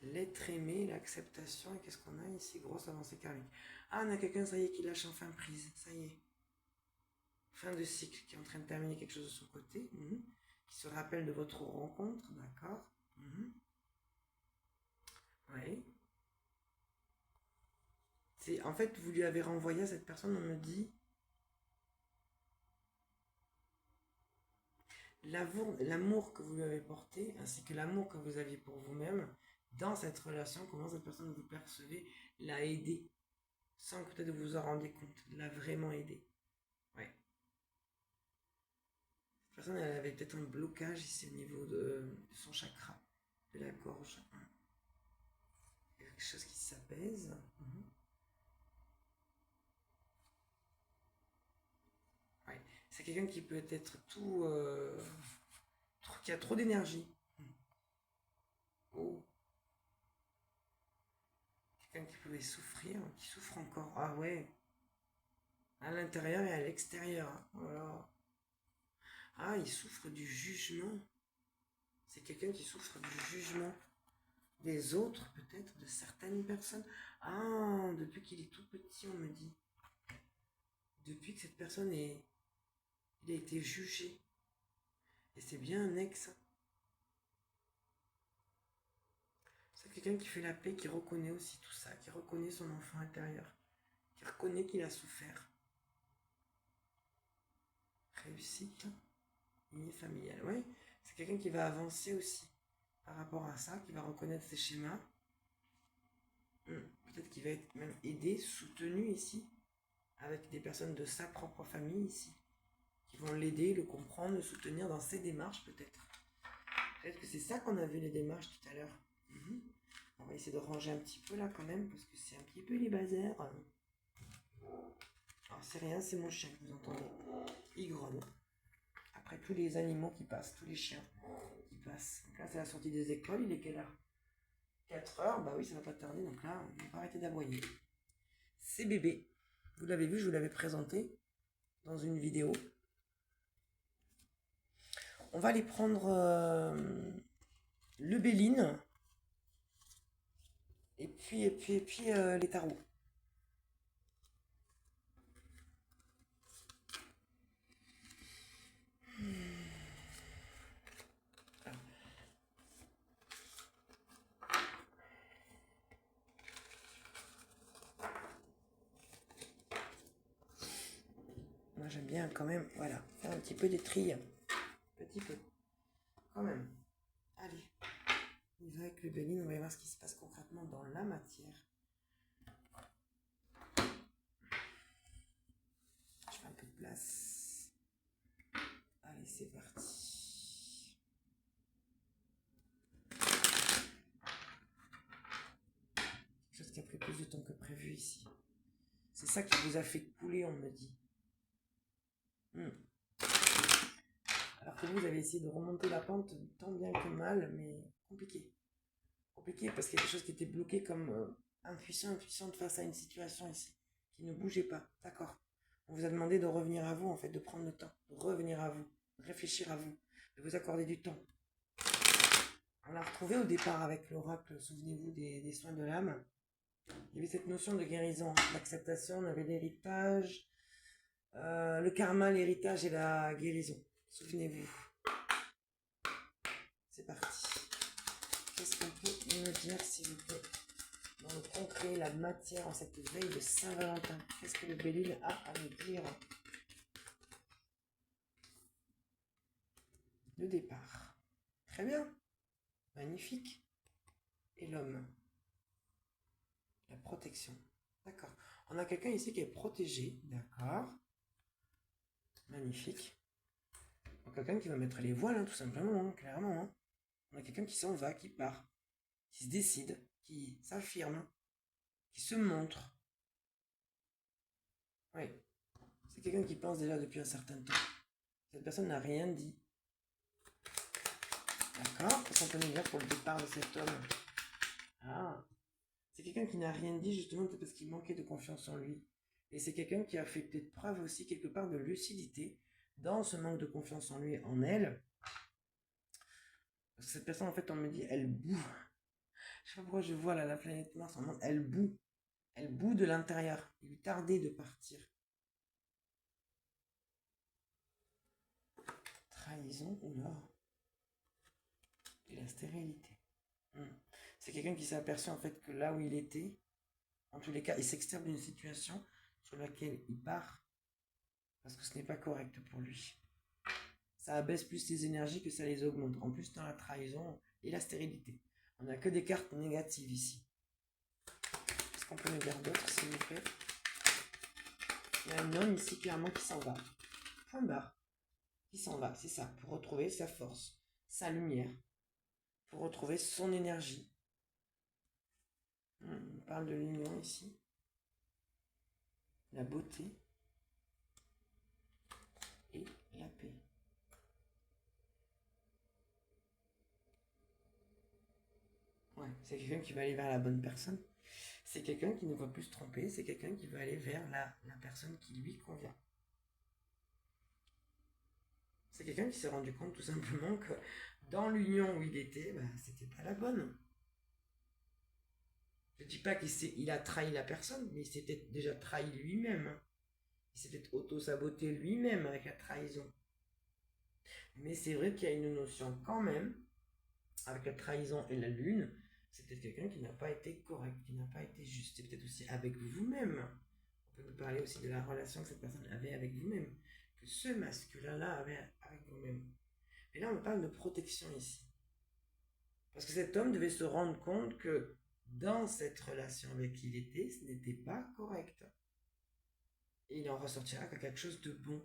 S1: L'être aimé, l'acceptation. Et qu'est-ce qu'on a ici? Grosse avancée karmique. Ah, on a quelqu'un, ça y est, qui lâche enfin prise. Ça y est. Fin de cycle, qui est en train de terminer quelque chose de son côté. Qui se rappelle de votre rencontre, d'accord. Oui. En fait, vous lui avez renvoyé à cette personne, on me dit, l'amour que vous lui avez porté, ainsi que l'amour que vous aviez pour vous-même, dans cette relation, comment cette personne que vous percevez l'a aidé, sans que peut-être vous vous en rendiez compte, l'a vraiment aidé. Ouais. Cette personne, elle avait peut-être un blocage ici au niveau de son chakra, de la gorge. Il y a quelque chose qui s'apaise. Ouais. C'est quelqu'un qui peut être qui a trop d'énergie. Oh. Quelqu'un qui pouvait souffrir, qui souffre encore. Ah ouais. À l'intérieur et à l'extérieur. Voilà. Ah, il souffre du jugement. C'est quelqu'un qui souffre du jugement des autres, peut-être, de certaines personnes. Ah, depuis qu'il est tout petit, on me dit. Depuis que cette personne il a été jugé. Et c'est bien un ex. C'est quelqu'un qui fait la paix, qui reconnaît aussi tout ça, qui reconnaît son enfant intérieur, qui reconnaît qu'il a souffert. Réussite, lignée familiale. Oui, c'est quelqu'un qui va avancer aussi par rapport à ça, qui va reconnaître ses schémas. Peut-être qu'il va être même aidé, soutenu ici, avec des personnes de sa propre famille ici, qui vont l'aider, le comprendre, le soutenir dans ses démarches peut-être. Peut-être que c'est ça qu'on a vu les démarches tout à l'heure. On va essayer de ranger un petit peu là quand même, parce que c'est un petit peu les bazars. Alors c'est rien, c'est mon chien que vous entendez. Il grogne. Après tous les animaux qui passent, tous les chiens qui passent. Donc là c'est la sortie des écoles, il est quelle heure? 4 heures, bah oui ça va pas tarder, donc là on va arrêter d'aboyer. C'est bébé. Vous l'avez vu, je vous l'avais présenté dans une vidéo. On va aller prendre le Béline et puis les tarots. Moi j'aime bien quand même, voilà, faire un petit peu des trilles. Petit peu. Quand même. Allez. Il va avec le Béline, on va voir ce qui se passe concrètement dans la matière. Je fais un peu de place. Allez, c'est parti. Quelque chose qui a pris plus de temps que prévu ici. C'est ça qui vous a fait couler, on me dit. Alors que vous avez essayé de remonter la pente tant bien que mal, mais compliqué. Compliqué parce qu'il y a des choses qui étaient bloquées comme impuissante face à une situation ici, qui ne bougeait pas. D'accord. On vous a demandé de revenir à vous, en fait, de prendre le temps, de revenir à vous, de réfléchir à vous, de vous accorder du temps. On l'a retrouvé au départ avec l'oracle, souvenez-vous, des soins de l'âme. Il y avait cette notion de guérison, d'acceptation, on avait l'héritage, le karma, l'héritage et la guérison. Souvenez-vous. C'est parti. Qu'est-ce qu'on peut me dire, s'il vous plaît, dans le concret, la matière, en cette veille de Saint-Valentin? Qu'est-ce que le Béline a à nous dire? Le départ. Très bien. Magnifique. Et l'homme. La protection. D'accord. On a quelqu'un ici qui est protégé. D'accord. Magnifique. On a quelqu'un qui va mettre les voiles, hein, tout simplement, hein, clairement. Hein. On a quelqu'un qui s'en va, qui part, qui se décide, qui s'affirme, qui se montre. Oui. C'est quelqu'un qui pense déjà depuis un certain temps. Cette personne n'a rien dit. D'accord. Qu'est-ce qu'on peut nous dire pour le départ de cet homme? Ah. C'est quelqu'un qui n'a rien dit justement peut-être parce qu'il manquait de confiance en lui. Et c'est quelqu'un qui a fait peut-être preuve aussi quelque part de lucidité dans ce manque de confiance en lui, en elle. Parce que cette personne, en fait, on me dit, elle boue. Je sais pas pourquoi je vois là la planète Mars, elle boue. Elle boue de l'intérieur. Il lui tardait de partir. Trahison, oula. Et la stérilité. C'est quelqu'un qui s'est aperçu en fait que là où il était, En tous les cas, il s'externe d'une situation sur laquelle il part parce que ce n'est pas correct pour lui. Ça abaisse plus ses énergies que ça les augmente. En plus, dans la trahison et la stérilité. On n'a que des cartes négatives ici. Qu'est-ce qu'on peut me dire d'autre, s'il vous plaît? Il y a un homme ici, clairement, qui s'en va. Point barre. Qui s'en va, c'est ça. Pour retrouver sa force, sa lumière. Pour retrouver son énergie. On parle de l'union ici. La beauté. Et la paix. Ouais, c'est quelqu'un qui va aller vers la bonne personne. C'est quelqu'un qui ne va plus se tromper. C'est quelqu'un qui va aller vers la personne qui lui convient. C'est quelqu'un qui s'est rendu compte tout simplement que dans l'union où il était, c'était pas la bonne. Je dis pas qu'il a trahi la personne, mais il s'était déjà trahi lui-même. Il s'était auto-saboté lui-même avec la trahison. Mais c'est vrai qu'il y a une notion quand même, avec la trahison et la lune, c'est peut-être quelqu'un qui n'a pas été correct, qui n'a pas été juste. C'est peut-être aussi avec vous-même. On peut nous parler aussi de la relation que cette personne avait avec vous-même, que ce masculin-là avait avec vous-même. Et là, on parle de protection ici. Parce que cet homme devait se rendre compte que dans cette relation avec qui il était, ce n'était pas correct. Et il en ressortira que quelque chose de bon.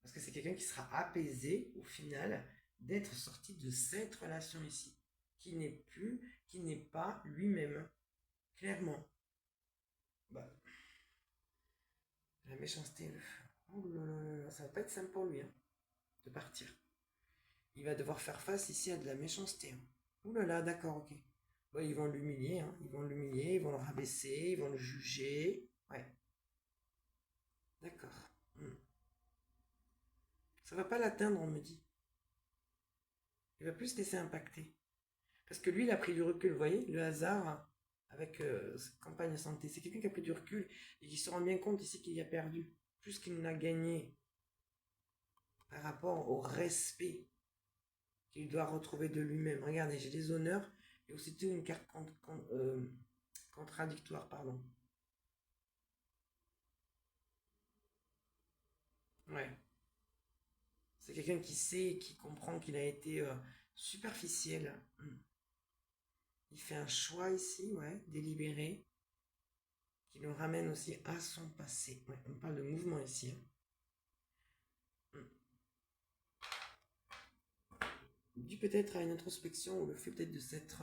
S1: Parce que c'est quelqu'un qui sera apaisé au final d'être sorti de cette relation ici. Qui n'est pas lui-même. Clairement. La méchanceté, oh là là là, ça va pas être simple pour lui de partir. Il va devoir faire face ici à de la méchanceté. Ouh là là, d'accord, ok. Ils vont l'humilier, ils vont l'humilier, ils vont le rabaisser, ils vont le juger. Ouais. D'accord. Ça va pas l'atteindre, on me dit. Il va plus se laisser impacter. Parce que lui, il a pris du recul, vous voyez, le hasard avec cette campagne de santé. C'est quelqu'un qui a pris du recul et qui se rend bien compte ici qu'il y a perdu. Plus qu'il n'a gagné par rapport au respect qu'il doit retrouver de lui-même. Regardez, j'ai des honneurs et aussi une carte contradictoire, pardon. Ouais. C'est quelqu'un qui sait, qui comprend qu'il a été superficiel. Il fait un choix ici, ouais, délibéré, qui le ramène aussi à son passé. Ouais, on parle de mouvement ici. Dû peut-être à une introspection ou le fait peut-être de s'être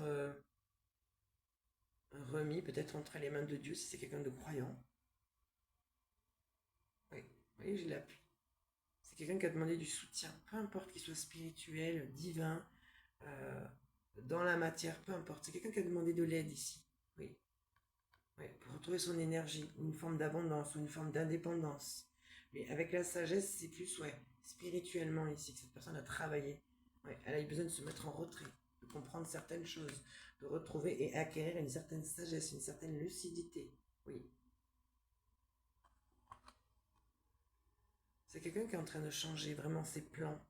S1: remis peut-être entre les mains de Dieu si c'est quelqu'un de croyant. Oui, vous voyez, j'ai l'appui. C'est quelqu'un qui a demandé du soutien, peu importe qu'il soit spirituel, divin, dans la matière, peu importe. C'est quelqu'un qui a demandé de l'aide ici. Oui. Oui, pour retrouver son énergie, une forme d'abondance ou une forme d'indépendance. Mais avec la sagesse, c'est plus, spirituellement ici que cette personne a travaillé. Ouais, elle a eu besoin de se mettre en retrait, de comprendre certaines choses, de retrouver et acquérir une certaine sagesse, une certaine lucidité. Oui. C'est quelqu'un qui est en train de changer vraiment ses plans.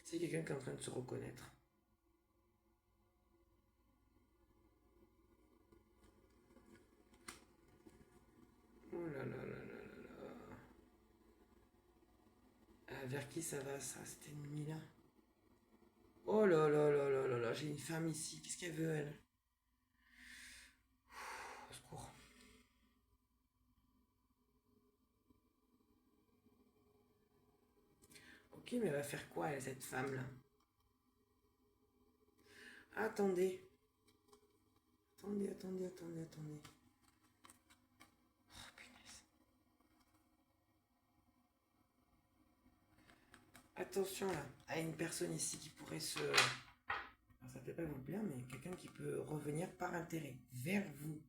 S1: C'est quelqu'un qui est en train de se reconnaître. Oh là là là là là là. Vers qui ça va, ça, cette ennemie-là? Oh là là là là là là, j'ai une femme ici. Qu'est-ce qu'elle veut, elle? Au secours. Ok, mais elle va faire quoi, elle, cette femme-là? Attendez. Attendez. Oh, punaise. Attention, là, à une personne ici qui pourrait se... Alors, ça peut pas vous plaire, mais quelqu'un qui peut revenir par intérêt, vers vous.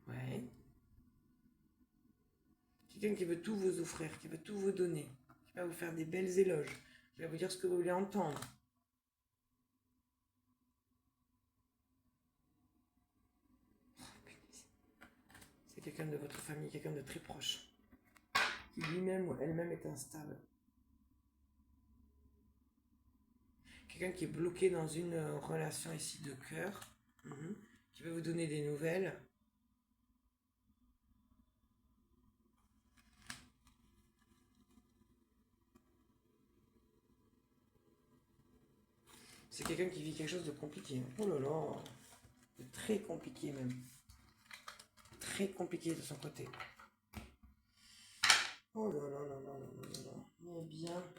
S1: Ouais. Quelqu'un qui veut tout vous offrir, qui veut tout vous donner, qui va vous faire des belles éloges, qui va vous dire ce que vous voulez entendre. quelqu'un de votre famille, quelqu'un de très proche, qui lui-même ou elle-même est instable. Quelqu'un qui est bloqué dans une relation ici de cœur, qui veut vous donner des nouvelles. C'est quelqu'un qui vit quelque chose de compliqué. Oh là là, de très compliqué même. Très compliqué de son côté. Oh là là là là là là là. Mais bien.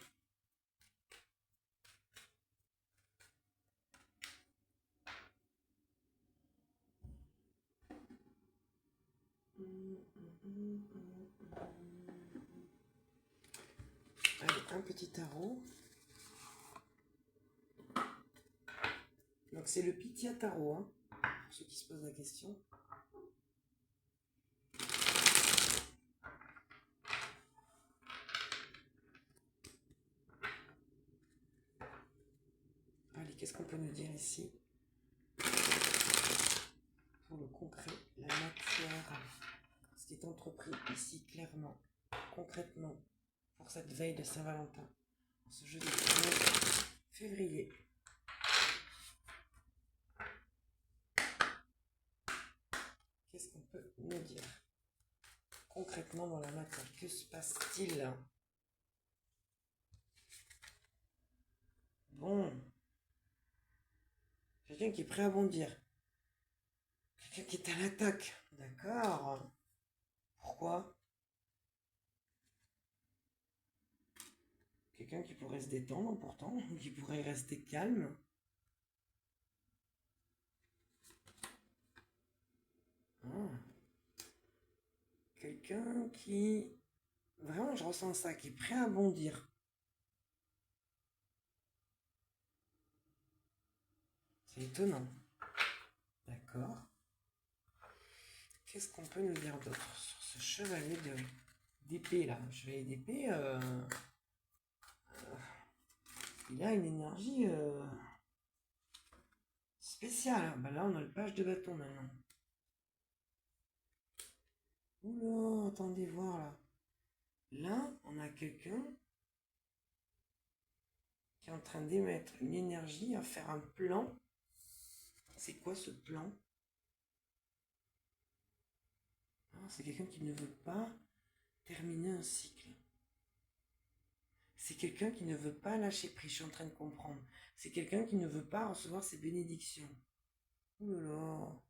S1: Allez, un petit tarot. Donc c'est le Pythia Tarot, hein, pour ceux qui se posent la question. Allez, qu'est-ce qu'on peut nous dire ici? Pour le concret, la matière, ce qui est entrepris ici clairement, concrètement, pour cette veille de Saint-Valentin, ce jeudi 19 février. Qu'est-ce qu'on peut nous dire concrètement dans la matière? Que se passe-t-il? Bon, quelqu'un qui est prêt à bondir, quelqu'un qui est à l'attaque, d'accord? Pourquoi? Quelqu'un qui pourrait se détendre pourtant, qui pourrait rester calme. Ah. Quelqu'un qui... Vraiment, je ressens ça, qui est prêt à bondir. C'est étonnant. D'accord. Qu'est-ce qu'on peut nous dire d'autre sur ce chevalier d'épée là? Le chevalier d'épée, il a une énergie spéciale. Bah là, on a le page de bâton maintenant. Oula, attendez voir là. Là, on a quelqu'un qui est en train d'émettre une énergie à faire un plan. C'est quoi ce plan? C'est quelqu'un qui ne veut pas terminer un cycle. C'est quelqu'un qui ne veut pas lâcher prise, je suis en train de comprendre. C'est quelqu'un qui ne veut pas recevoir ses bénédictions. Ouh là là.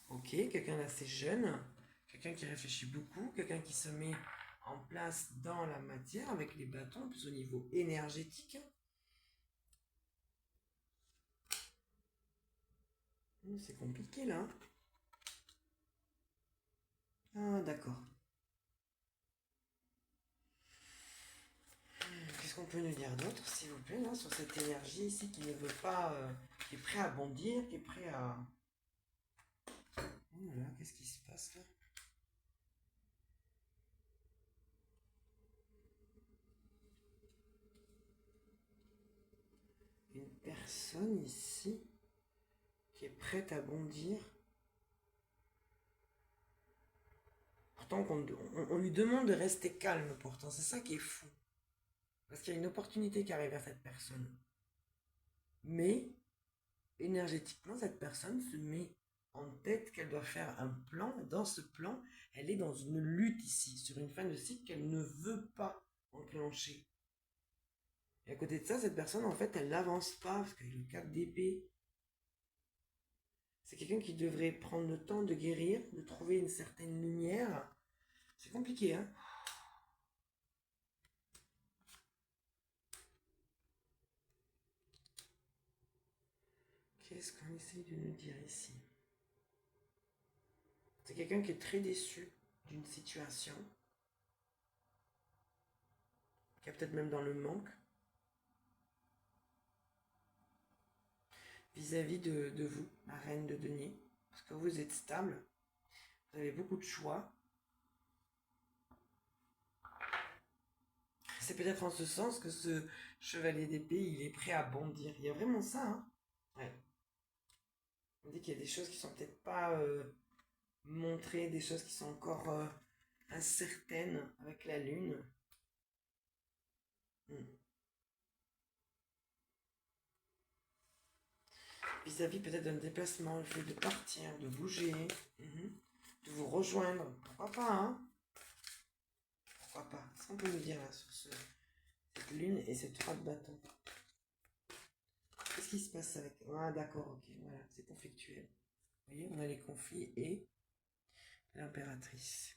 S1: Ok, quelqu'un d'assez jeune, quelqu'un qui réfléchit beaucoup, quelqu'un qui se met en place dans la matière avec les bâtons, plus au niveau énergétique. C'est compliqué là. Ah d'accord. Qu'est-ce qu'on peut nous dire d'autre, s'il vous plaît, là, sur cette énergie ici qui ne veut pas, qui est prêt à bondir, qui est prêt à... Oh là, qu'est-ce qui se passe là? Une personne ici qui est prête à bondir. Pourtant, on lui demande de rester calme, pourtant. C'est ça qui est fou. Parce qu'il y a une opportunité qui arrive à cette personne. Mais, énergétiquement, cette personne se met en tête qu'elle doit faire un plan. Dans ce plan, elle est dans une lutte ici, sur une fin de cycle qu'elle ne veut pas enclencher. Et à côté de ça, cette personne, en fait, elle n'avance pas, parce qu'il y a le 4 d'épée. C'est quelqu'un qui devrait prendre le temps de guérir, de trouver une certaine lumière. C'est compliqué, hein? Qu'est-ce qu'on essaye de nous dire ici? C'est quelqu'un qui est très déçu d'une situation, qui est peut-être même dans le manque, vis-à-vis de vous, la reine de denier, parce que vous êtes stable, vous avez beaucoup de choix. C'est peut-être en ce sens que ce chevalier d'épée, il est prêt à bondir. Il y a vraiment ça, hein? Ouais. On dit qu'il y a des choses qui sont peut-être pas montrées, des choses qui sont encore incertaines avec la lune. Hmm. Vis-à-vis peut-être d'un déplacement, le fait de partir, de bouger, de vous rejoindre. Pourquoi pas, hein? Pourquoi pas? Qu'est-ce qu'on peut me dire là sur cette lune et ces 3 de bâton? Qu'est-ce qui se passe avec... Ah d'accord, ok, voilà, c'est conflictuel. Vous voyez, on a les conflits et l'impératrice.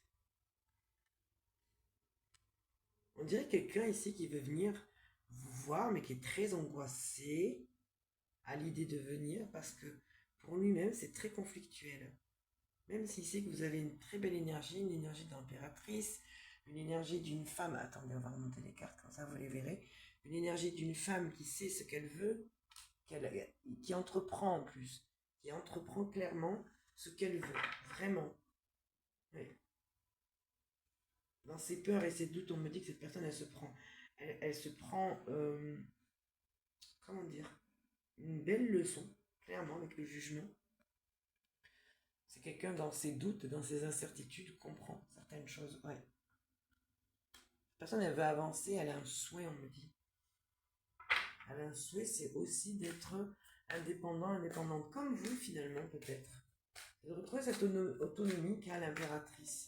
S1: On dirait quelqu'un ici qui veut venir vous voir, mais qui est très angoissé à l'idée de venir parce que pour lui-même, c'est très conflictuel. Même s'il sait que vous avez une très belle énergie, une énergie d'impératrice, une énergie d'une femme. Attendez, on va remonter les cartes, comme ça vous les verrez. Une énergie d'une femme qui sait ce qu'elle veut, qui entreprend en plus, qui entreprend clairement ce qu'elle veut, vraiment. Oui. Dans ses peurs et ses doutes, on me dit que cette personne, elle se prend, comment dire, une belle leçon, clairement, avec le jugement. C'est quelqu'un dans ses doutes, dans ses incertitudes, comprend certaines choses, ouais. Cette personne, elle veut avancer, elle a un souhait, on me dit. Elle a un souhait, c'est aussi d'être indépendant, indépendante, comme vous, finalement, peut-être. De retrouver cette autonomie qu'a l'impératrice.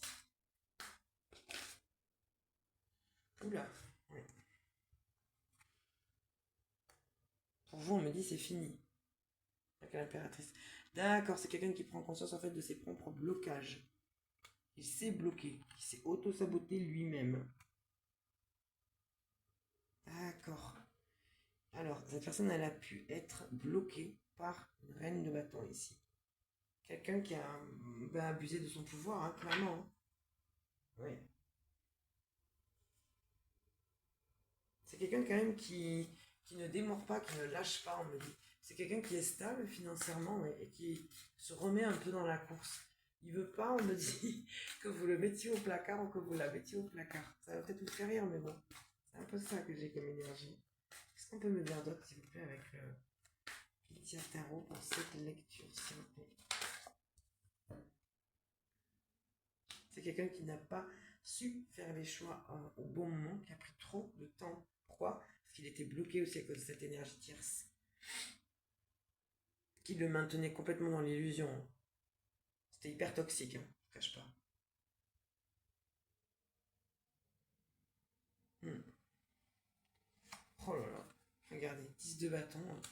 S1: Oula, oui. Pour vous, on me dit c'est fini. Avec l'impératrice. D'accord, c'est quelqu'un qui prend conscience en fait de ses propres blocages. Il s'est bloqué, il s'est auto-saboté lui-même. D'accord. Alors, cette personne, elle a pu être bloquée par une reine de bâton ici. Quelqu'un qui a abusé de son pouvoir, hein, clairement. Hein. Oui. C'est quelqu'un quand même qui ne démord pas, qui ne lâche pas, on me dit. C'est quelqu'un qui est stable financièrement et qui se remet un peu dans la course. Il veut pas, on me dit, que vous le mettiez au placard ou que vous la mettiez au placard. Ça va peut-être vous faire rire, mais bon. C'est un peu ça que j'ai comme énergie. Qu'est-ce qu'on peut me dire d'autre, s'il vous plaît, avec le Pythia Tarot pour cette lecture, s'il vous plaît? C'est quelqu'un qui n'a pas su faire les choix au bon moment, qui a pris trop de temps. Pourquoi? Parce qu'il était bloqué aussi à cause de cette énergie tierce, qui le maintenait complètement dans l'illusion. C'était hyper toxique, hein, je ne cache pas. Oh là là, regardez, 10 de bâton.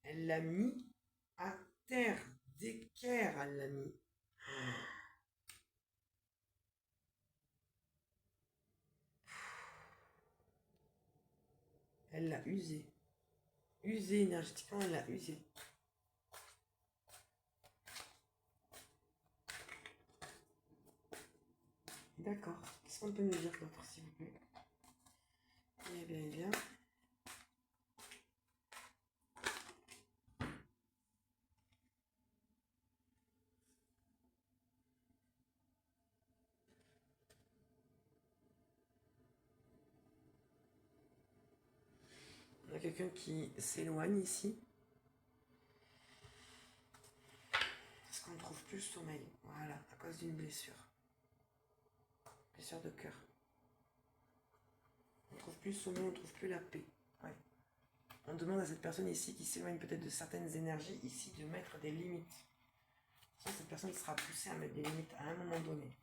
S1: Elle l'a mis à terre, d'équerre, elle l'a mis. Elle l'a usé. Usé énergétiquement, elle l'a usé. D'accord. Qu'est-ce qu'on peut nous dire d'autre, s'il vous plaît? Eh bien, eh bien. On a quelqu'un qui s'éloigne ici. Parce qu'on ne trouve plus le sommeil. Voilà, à cause d'une blessure. Blessure de cœur. On ne trouve plus le sommeil, on ne trouve plus la paix. Ouais. On demande à cette personne ici qui s'éloigne peut-être de certaines énergies ici de mettre des limites. Cette personne sera poussée à mettre des limites à un moment donné.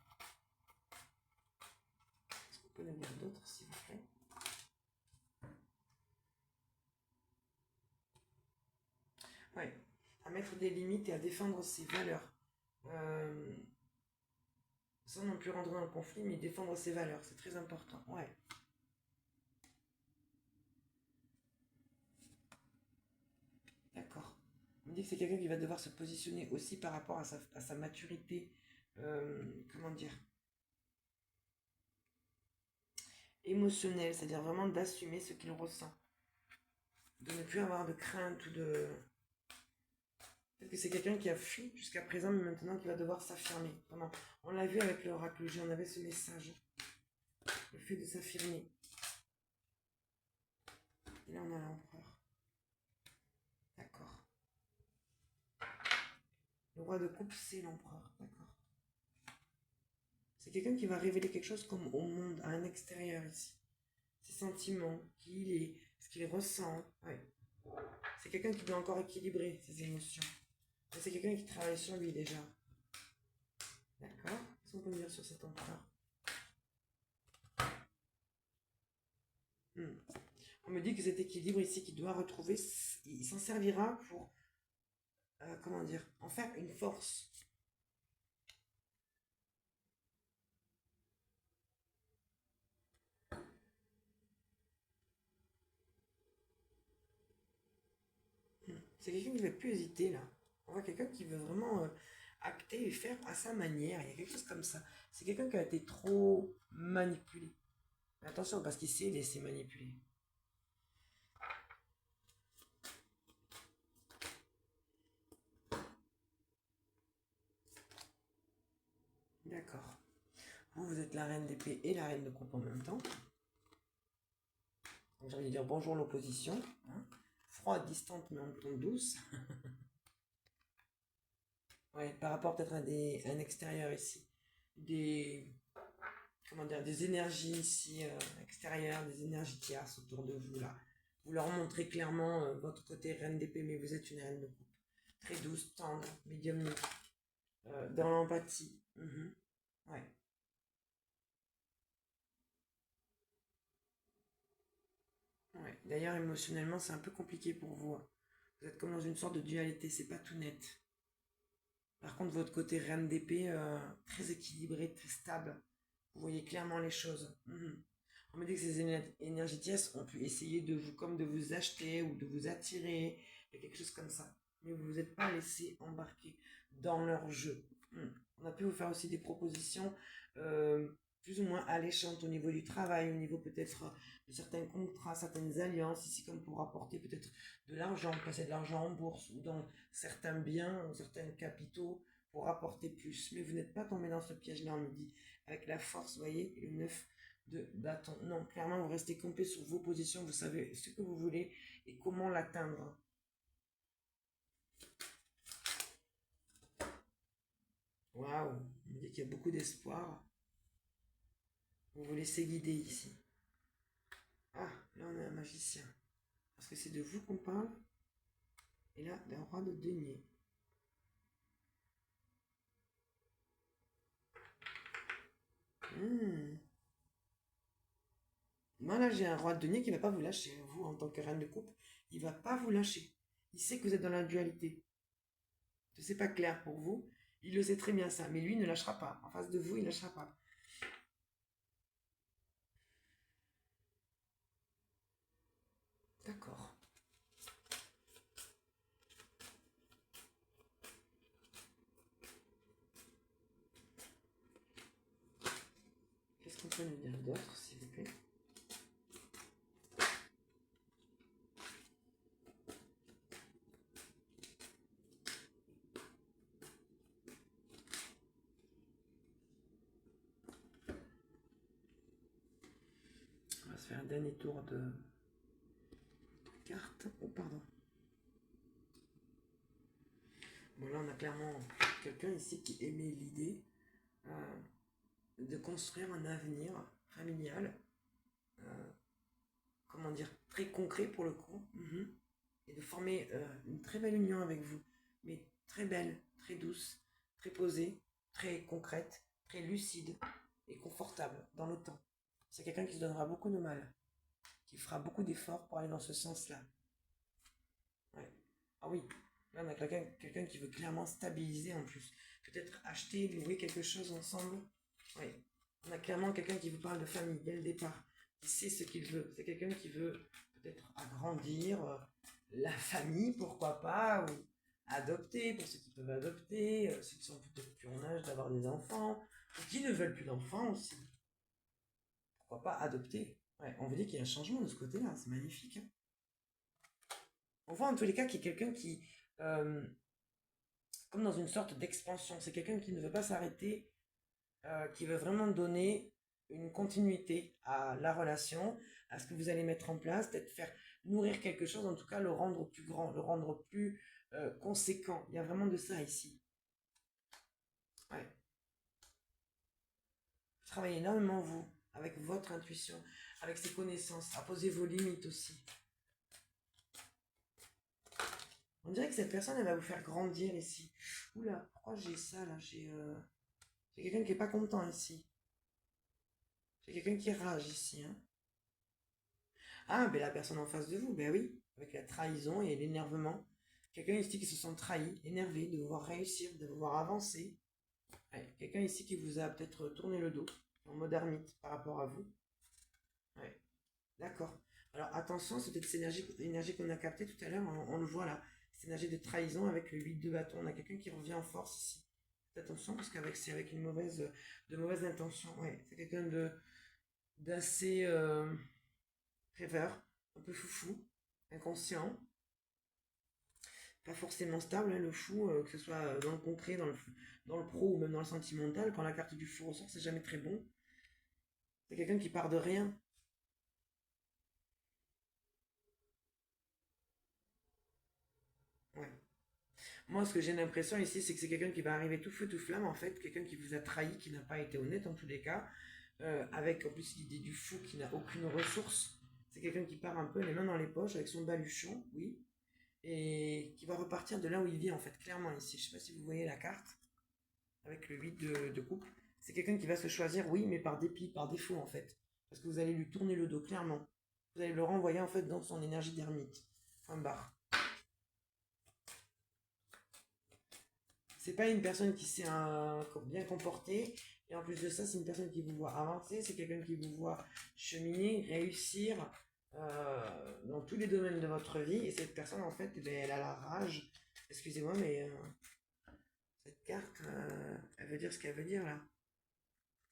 S1: Est-ce qu'on peut nous dire d'autres, s'il vous plaît? Oui, à mettre des limites et à défendre ses valeurs. Sans non plus rentrer dans le conflit, mais défendre ses valeurs, c'est très important. Ouais. D'accord. On me dit que c'est quelqu'un qui va devoir se positionner aussi par rapport à sa maturité. Comment dire? Émotionnelle, c'est-à-dire vraiment d'assumer ce qu'il ressent. De ne plus avoir de crainte ou de... Peut-être que c'est quelqu'un qui a fui jusqu'à présent, mais maintenant qui va devoir s'affirmer. Vraiment. On l'a vu avec l'oracle J, on avait ce message. Le fait de s'affirmer. Et là, on a l'empereur. D'accord. Le roi de coupe, c'est l'empereur, d'accord. C'est quelqu'un qui va révéler quelque chose comme au monde, à un extérieur ici. Ses sentiments, qui il est, ce qu'il ressent. Ouais. C'est quelqu'un qui doit encore équilibrer ses émotions. Mais c'est quelqu'un qui travaille sur lui déjà. D'accord. Qu'est-ce qu'on peut me dire sur cet empereur? On me dit que cet équilibre ici qu'il doit retrouver, il s'en servira pour, comment dire, en faire une force. C'est quelqu'un qui ne va plus hésiter là. On voit quelqu'un qui veut vraiment acter et faire à sa manière. Il y a quelque chose comme ça. C'est quelqu'un qui a été trop manipulé. Mais attention, parce qu'il s'est laissé manipuler. D'accord. Vous êtes la reine d'épée et la reine de coupe en même temps. Donc j'ai envie de dire bonjour l'opposition. Hein. Froide, distante, mais en même temps douce. Ouais, par rapport peut-être à un extérieur ici. Des, comment dire, des énergies ici extérieures, des énergies tierces autour de vous là. Vous leur montrez clairement votre côté reine d'épée, mais vous êtes une reine de coupe. Très douce, tendre, médiumnique, dans l'empathie. Ouais. Ouais. D'ailleurs, émotionnellement, c'est un peu compliqué pour vous. Hein. Vous êtes comme dans une sorte de dualité, c'est pas tout net. Par contre, votre côté reine d'épée, très équilibré, très stable. Vous voyez clairement les choses. On me dit que ces énergies tièces ont pu essayer de vous, comme de vous acheter ou de vous attirer, il y a quelque chose comme ça. Mais vous ne vous êtes pas laissé embarquer dans leur jeu. On a pu vous faire aussi des propositions plus ou moins alléchantes au niveau du travail, au niveau peut-être de certains contrats, certaines alliances, ici comme pour apporter peut-être de l'argent, passer de l'argent en bourse ou dans certains biens ou certains capitaux pour apporter plus. Mais vous n'êtes pas tombé dans ce piège-là, on me dit, avec la force, vous voyez, le 9 de bâton. Non, clairement, vous restez campé sur vos positions, vous savez ce que vous voulez et comment l'atteindre. Waouh, on me dit qu'il y a beaucoup d'espoir. Vous vous laissez guider ici. Ah, là on a un magicien. Parce que c'est de vous qu'on parle. Et là, d'un roi de denier. Moi là, j'ai un roi de denier qui ne va pas vous lâcher. Vous, en tant que reine de coupe, il ne va pas vous lâcher. Il sait que vous êtes dans la dualité. C'est pas clair pour vous. Il le sait très bien ça. Mais lui, il ne lâchera pas. En face de vous, il ne lâchera pas. D'accord. Qu'est-ce qu'on peut nous dire d'autre, s'il vous plaît? On va se faire un dernier tour de cartes. Oh, pardon. Bon, là, on a clairement quelqu'un ici qui émet l'idée de construire un avenir familial, comment dire, très concret pour le coup, et de former une très belle union avec vous, mais très belle, très douce, très posée, très concrète, très lucide et confortable dans le temps. C'est quelqu'un qui se donnera beaucoup de mal, qui fera beaucoup d'efforts pour aller dans ce sens-là. Ouais. Ah oui, là on a quelqu'un qui veut clairement stabiliser en plus. Peut-être acheter, louer quelque chose ensemble. Oui. On a clairement quelqu'un qui vous parle de famille dès le départ, qui sait ce qu'il veut. C'est quelqu'un qui veut peut-être agrandir la famille, pourquoi pas, ou adopter, pour ceux qui peuvent adopter, ceux qui sont peut-être plus en âge d'avoir des enfants, ou qui ne veulent plus d'enfants aussi. Pourquoi pas adopter. Ouais, on veut dire qu'il y a un changement de ce côté-là, c'est magnifique. Hein. On voit en tous les cas qu'il y a quelqu'un qui, euh, comme dans une sorte d'expansion, c'est quelqu'un qui ne veut pas s'arrêter, qui veut vraiment donner une continuité à la relation, à ce que vous allez mettre en place, peut-être faire nourrir quelque chose, en tout cas le rendre plus grand, le rendre plus conséquent. Il y a vraiment de ça ici. travaillez énormément vous, avec votre intuition, avec ses connaissances, à poser vos limites aussi. On dirait que cette personne, elle va vous faire grandir ici. Oula, pourquoi j'ai ça là? J'ai quelqu'un qui est pas content ici. J'ai quelqu'un qui rage ici. Hein. Ah, ben la personne en face de vous, ben oui, avec la trahison et l'énervement. Quelqu'un ici qui se sent trahi, énervé, de vous voir réussir, de vous voir avancer. Ouais, quelqu'un ici qui vous a peut-être tourné le dos, en mode ermite par rapport à vous. Ouais, d'accord. Alors attention, c'est peut-être cette énergie qu'on a captée tout à l'heure, on le voit là. Cette énergie de trahison avec le 8 de bâton. On a quelqu'un qui revient en force ici. Faites attention parce qu'avec c'est avec de mauvaises intentions. Ouais, c'est quelqu'un d'assez rêveur, un peu foufou, inconscient, pas forcément stable, hein, le fou, que ce soit dans le concret, dans le pro ou même dans le sentimental. Quand la carte du fou ressort, c'est jamais très bon. C'est quelqu'un qui part de rien. Ouais. Moi, ce que j'ai l'impression ici, c'est que c'est quelqu'un qui va arriver tout feu, tout flamme, en fait, quelqu'un qui vous a trahi, qui n'a pas été honnête en tous les cas, avec en plus l'idée du fou qui n'a aucune ressource. C'est quelqu'un qui part un peu les mains dans les poches avec son baluchon, oui, et qui va repartir de là où il vit, en fait, clairement ici. Je sais pas si vous voyez la carte, avec le 8 de coupe. C'est quelqu'un qui va se choisir, oui, mais par dépit, par défaut, en fait. Parce que vous allez lui tourner le dos, clairement. Vous allez le renvoyer, en fait, dans son énergie d'ermite. Point barre. C'est pas une personne qui s'est bien comportée. Et en plus de ça, c'est une personne qui vous voit avancer. C'est quelqu'un qui vous voit cheminer, réussir dans tous les domaines de votre vie. Et cette personne, en fait, elle a la rage. Excusez-moi, mais cette carte, elle veut dire ce qu'elle veut dire là.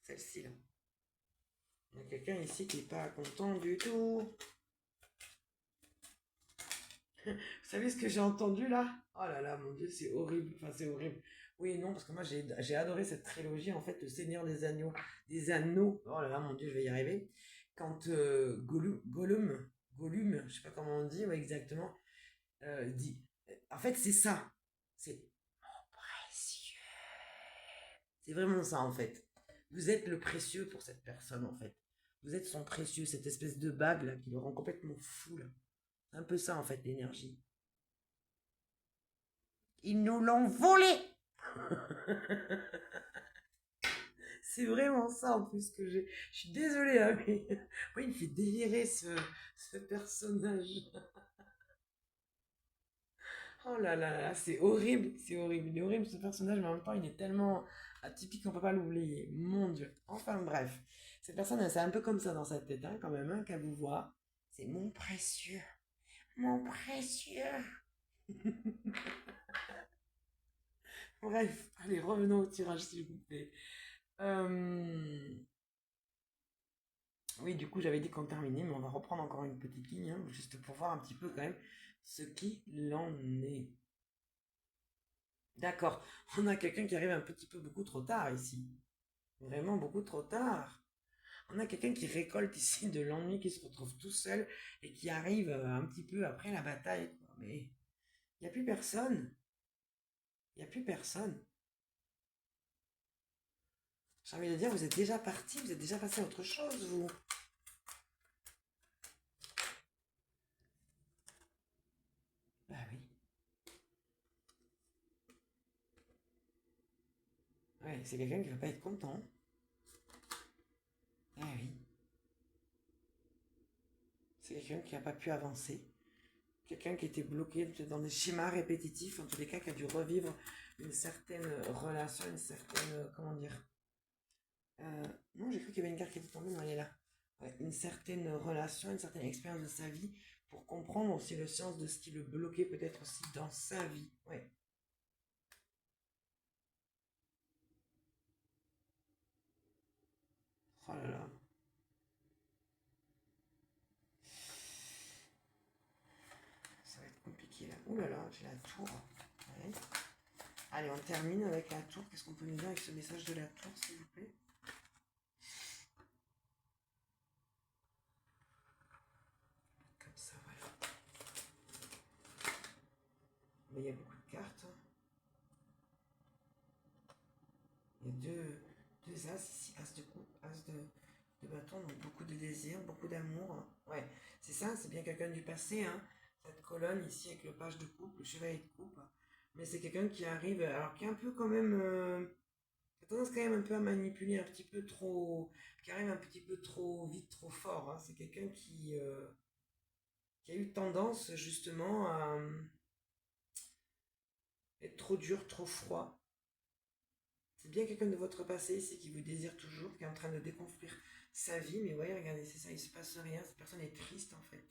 S1: Celle-ci là. Il y a quelqu'un ici qui n'est pas content du tout. Vous savez ce que j'ai entendu là? Oh là là, mon Dieu, c'est horrible. Enfin, c'est horrible. Oui et non, parce que moi j'ai adoré cette trilogie, en fait, Le Seigneur des Anneaux. Des Anneaux. Oh là là, mon Dieu, je vais y arriver. Quand Gollum, je sais pas comment on dit, ouais, exactement, dit. En fait, c'est ça. C'est précieux. C'est vraiment ça, en fait. Vous êtes le précieux pour cette personne, en fait. Vous êtes son précieux, cette espèce de bague là qui le rend complètement fou là. C'est un peu ça, en fait, l'énergie. Ils nous l'ont volé. C'est vraiment ça en plus que j'ai. Je suis désolée, hein, mais moi, il me fait délirer ce personnage. Oh là là là, c'est horrible, c'est horrible. Il est horrible ce personnage, mais en même temps, il est tellement atypique qu'on peut pas l'oublier. Mon Dieu. Enfin bref, cette personne, c'est un peu comme ça dans sa tête, hein, quand même, hein, qu'elle vous voit. C'est mon précieux, mon précieux. Bref, allez, revenons au tirage, s'il vous plaît. Euh, Oui, du coup, j'avais dit qu'on terminait, mais on va reprendre encore une petite ligne, hein, juste pour voir un petit peu quand même ce qu'il en est. D'accord, on a quelqu'un qui arrive un petit peu beaucoup trop tard ici. Vraiment beaucoup trop tard. On a quelqu'un qui récolte ici de l'ennui, qui se retrouve tout seul et qui arrive un petit peu après la bataille, quoi. Mais il n'y a plus personne. Il n'y a plus personne. J'ai envie de dire, vous êtes déjà parti, vous êtes déjà passé à autre chose, vous. Bah oui. Ouais, c'est quelqu'un qui va pas être content. Ah oui. C'est quelqu'un qui n'a pas pu avancer. Quelqu'un qui était bloqué dans des schémas répétitifs, en tous les cas, qui a dû revivre une certaine relation, une certaine, comment dire, non, j'ai cru qu'il y avait une carte qui était tombée, mais elle est là. Ouais, une certaine relation, une certaine expérience de sa vie, pour comprendre aussi le sens de ce qui le bloquait peut-être aussi dans sa vie. Ouais. Oh là là. Ça va être compliqué là. Ouh là là, j'ai la tour. Ouais. Allez, on termine avec la tour. Qu'est-ce qu'on peut nous dire avec ce message de la tour, s'il vous plaît? Comme ça, voilà. Mais il y a beaucoup de cartes. Il y a deux ça, c'est ici, as de coupe, de bâton, donc beaucoup de désir, beaucoup d'amour. Hein. Ouais, c'est ça, c'est bien quelqu'un du passé, hein. Cette colonne ici avec le page de coupe, le chevalier de coupe. Mais c'est quelqu'un qui arrive, alors qui est un peu quand même, qui a tendance quand même un peu à manipuler un petit peu trop, qui arrive un petit peu trop vite, trop fort. Hein. C'est quelqu'un qui a eu tendance justement à être trop dur, trop froid. C'est bien quelqu'un de votre passé ici qui vous désire toujours, qui est en train de déconstruire sa vie. Mais voyez, regardez, c'est ça, il se passe rien. Cette personne est triste en fait.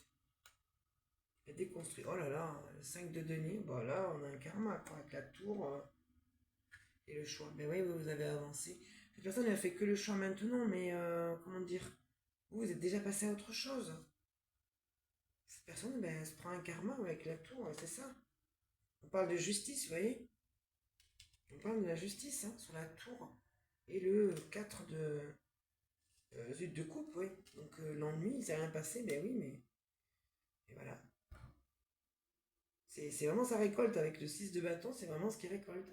S1: Elle déconstruit. Oh là là, le 5 de denier. Bon là, on a un karma quoi, avec la tour et le choix. Mais oui, vous avez avancé. Cette personne n'a fait que le choix maintenant, mais comment dire, vous êtes déjà passé à autre chose. Cette personne, ben, elle se prend un karma avec la tour, c'est ça. On parle de justice, vous voyez. On parle de la justice hein, sur la tour. Et le 4 zut de coupe, oui. Donc l'ennui, il s'est rien passé, ben oui, mais. Et voilà. C'est vraiment sa récolte avec le 6 de bâton, c'est vraiment ce qu'il récolte.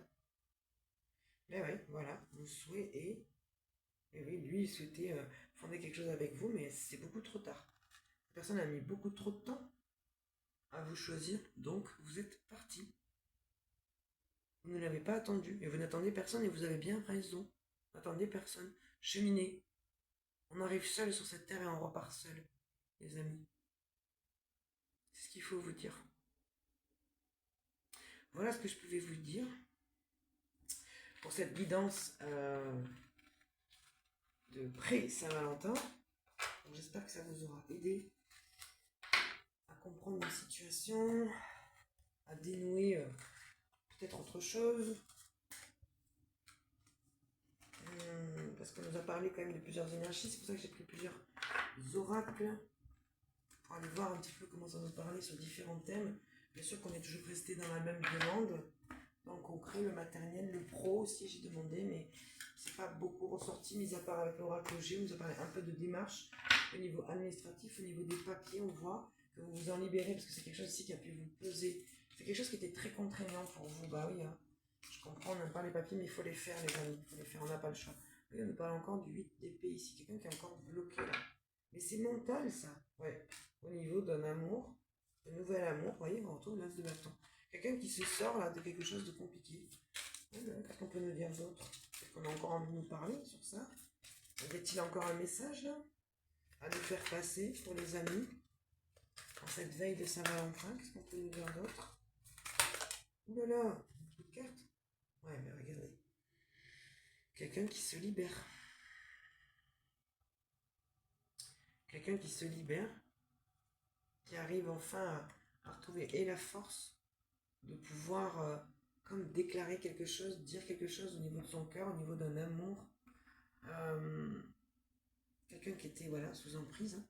S1: Mais oui, voilà, vous souhaitez. Et oui, lui, il souhaitait fonder quelque chose avec vous, mais c'est beaucoup trop tard. La personne a mis beaucoup trop de temps à vous choisir, donc vous êtes parti. Vous ne l'avez pas attendu, et vous n'attendez personne, et vous avez bien raison. N'attendez personne. Cheminez. On arrive seul sur cette terre et on repart seul, les amis. C'est ce qu'il faut vous dire. Voilà ce que je pouvais vous dire pour cette guidance de pré-Saint-Valentin. J'espère que ça vous aura aidé à comprendre la situation, à dénouer peut-être autre chose. Parce qu'on nous a parlé quand même de plusieurs énergies, c'est pour ça que j'ai pris plusieurs oracles pour aller voir un petit peu comment ça nous parlait sur différents thèmes. Bien sûr qu'on est toujours resté dans la même demande, dans le concret, le matériel, le pro aussi j'ai demandé, mais c'est pas beaucoup ressorti, mis à part avec l'oracle G, on nous a parlé un peu de démarche au niveau administratif, au niveau des papiers, on voit que vous vous en libérez, parce que c'est quelque chose ici qui a pu vous peser, c'est quelque chose qui était très contraignant pour vous, bah oui, hein. Je comprends, on n'aime pas les papiers, mais il faut les faire les amis, il faut les faire, on n'a pas le choix. Oui, on nous parle encore du 8 d'épée ici, quelqu'un qui est encore bloqué là. Mais c'est mental ça, ouais, au niveau d'un amour, de nouvel amour, vous voyez, on retrouve l'as de bâton. Quelqu'un qui se sort là de quelque chose de compliqué. Qu'est-ce qu'on peut nous dire d'autre? Est-ce qu'on a encore envie de nous parler sur ça? Y a-t-il encore un message là à nous faire passer pour les amis en cette veille de Saint-Valentin? Qu'est-ce qu'on peut nous dire d'autre? Ouh là là, beaucoup de cartes. Ouais, mais regardez. Quelqu'un qui se libère. Quelqu'un qui se libère, qui arrive enfin à retrouver et la force de pouvoir comme déclarer quelque chose, dire quelque chose au niveau de son cœur, au niveau d'un amour. Quelqu'un qui était voilà, sous emprise. Hein.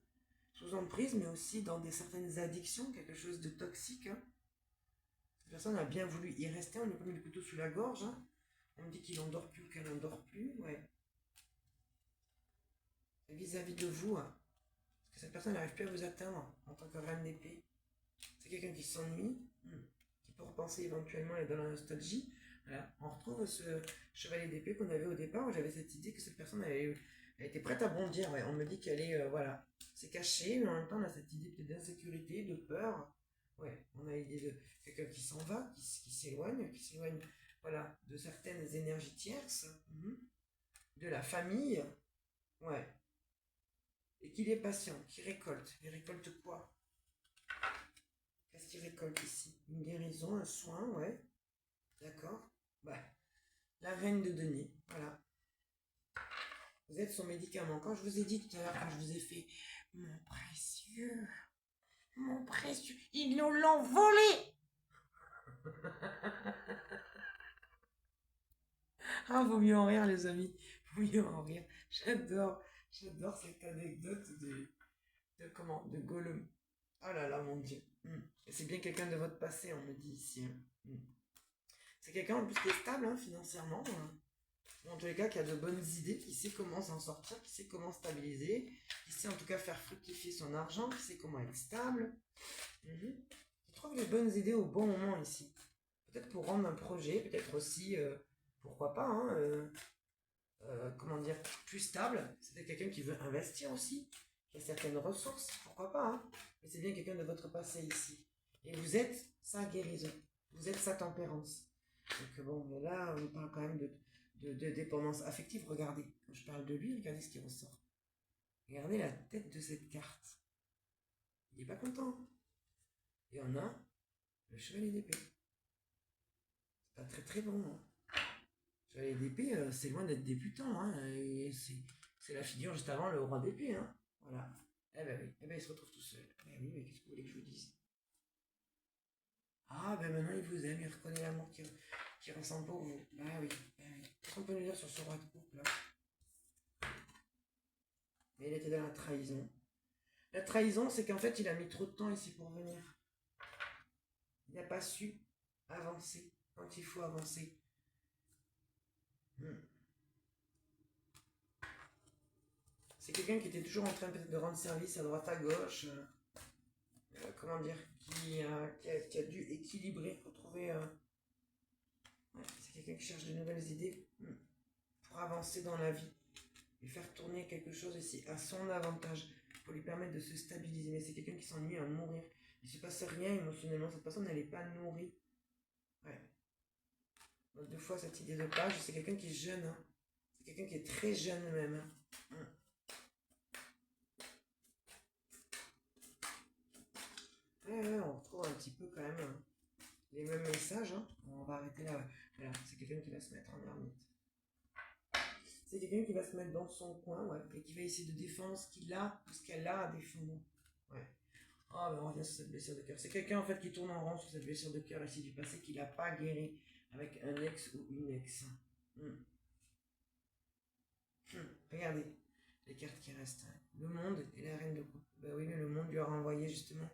S1: Sous emprise, mais aussi dans certaines addictions, quelque chose de toxique. Hein. Cette personne a bien voulu y rester, on lui a mis le couteau sous la gorge. Hein. On me dit qu'il n'endort plus ou qu'elle n'endort plus. Ouais. Vis-à-vis de vous, hein. Parce que cette personne n'arrive plus à vous atteindre en tant que reine d'épée. C'est quelqu'un qui s'ennuie, qui peut repenser éventuellement et dans la nostalgie. Voilà. On retrouve ce chevalier d'épée qu'on avait au départ, où j'avais cette idée que cette personne elle était prête à bondir. Ouais. On me dit qu'elle est, voilà, c'est caché, mais en même temps on a cette idée peut-être d'insécurité, de peur. Ouais, on a l'idée de quelqu'un qui s'en va, qui s'éloigne, voilà, de certaines énergies tierces, de la famille, ouais, et qu'il est patient, qu'il récolte. Il récolte quoi? Qu'est-ce qu'il récolte ici? Une guérison, un soin, ouais. D'accord. Ouais. La reine de denier, voilà. Vous êtes son médicament. Quand je vous ai dit tout à l'heure, quand je vous ai fait mon précieux, ils nous l'ont volé. Ah, vaut mieux en rire, les amis. Vaut mieux en rire. J'adore cette anecdote de Gollum. Oh là là, mon Dieu. C'est bien quelqu'un de votre passé, on me dit ici. Hein. C'est quelqu'un en plus qui est stable hein, financièrement. En tous les cas, qui a de bonnes idées, qui sait comment s'en sortir, qui sait comment stabiliser, qui sait en tout cas faire fructifier son argent, qui sait comment être stable. Il trouve les bonnes idées au bon moment ici. Peut-être pour rendre un projet, peut-être aussi, pourquoi pas, hein, comment dire, plus stable. C'est peut-être quelqu'un qui veut investir aussi, qui a certaines ressources, pourquoi pas, hein. Mais c'est bien quelqu'un de votre passé ici. Et vous êtes sa guérison, vous êtes sa tempérance. Donc bon, mais là, on parle quand même de dépendance affective. Regardez, quand je parle de lui, regardez ce qui ressort. Regardez la tête de cette carte. Il n'est pas content. Et on a le chevalier d'épée. C'est pas très très bon, hein. Le chevalier d'épée, c'est loin d'être débutant, hein. Et c'est la figure juste avant le roi d'épée, hein. Voilà. Eh ben oui, eh ben il se retrouve tout seul. Eh oui, mais qu'est-ce que vous voulez que je vous dise? Ah ben maintenant il vous aime, il reconnaît l'amour qui ressemble pour vous. Bah oui, bah oui. Qu'est-ce qu'on peut nous dire sur ce roi de couple là? Mais il était dans la trahison. La trahison, c'est qu'en fait, il a mis trop de temps ici pour venir. Il n'a pas su avancer quand il faut avancer. C'est quelqu'un qui était toujours en train peut-être de rendre service à droite à gauche. Comment dire, qui a dû équilibrer, retrouver. Ouais, c'est quelqu'un qui cherche de nouvelles idées pour avancer dans la vie et faire tourner quelque chose ici à son avantage pour lui permettre de se stabiliser. Mais c'est quelqu'un qui s'ennuie à mourir. Il ne se passe rien émotionnellement. Cette personne, elle n'est pas nourrie. Ouais. Donc, deux fois, cette idée de page, c'est quelqu'un qui est jeune. Hein. C'est quelqu'un qui est très jeune même. Hein. Ouais, on retrouve un petit peu quand même les mêmes messages. Hein. On va arrêter là. Voilà, c'est quelqu'un qui va se mettre en ermite. C'est quelqu'un qui va se mettre dans son coin, ouais, et qui va essayer de défendre ce qu'il a ou ce qu'elle a à défendre. Ouais. Ah, ben on revient sur cette blessure de cœur. C'est quelqu'un en fait qui tourne en rond sur cette blessure de cœur ici du passé qu'il n'a pas guéri avec un ex ou une ex. Regardez les cartes qui restent. Le monde et la reine de coupe. Ben oui, mais le monde lui a renvoyé justement,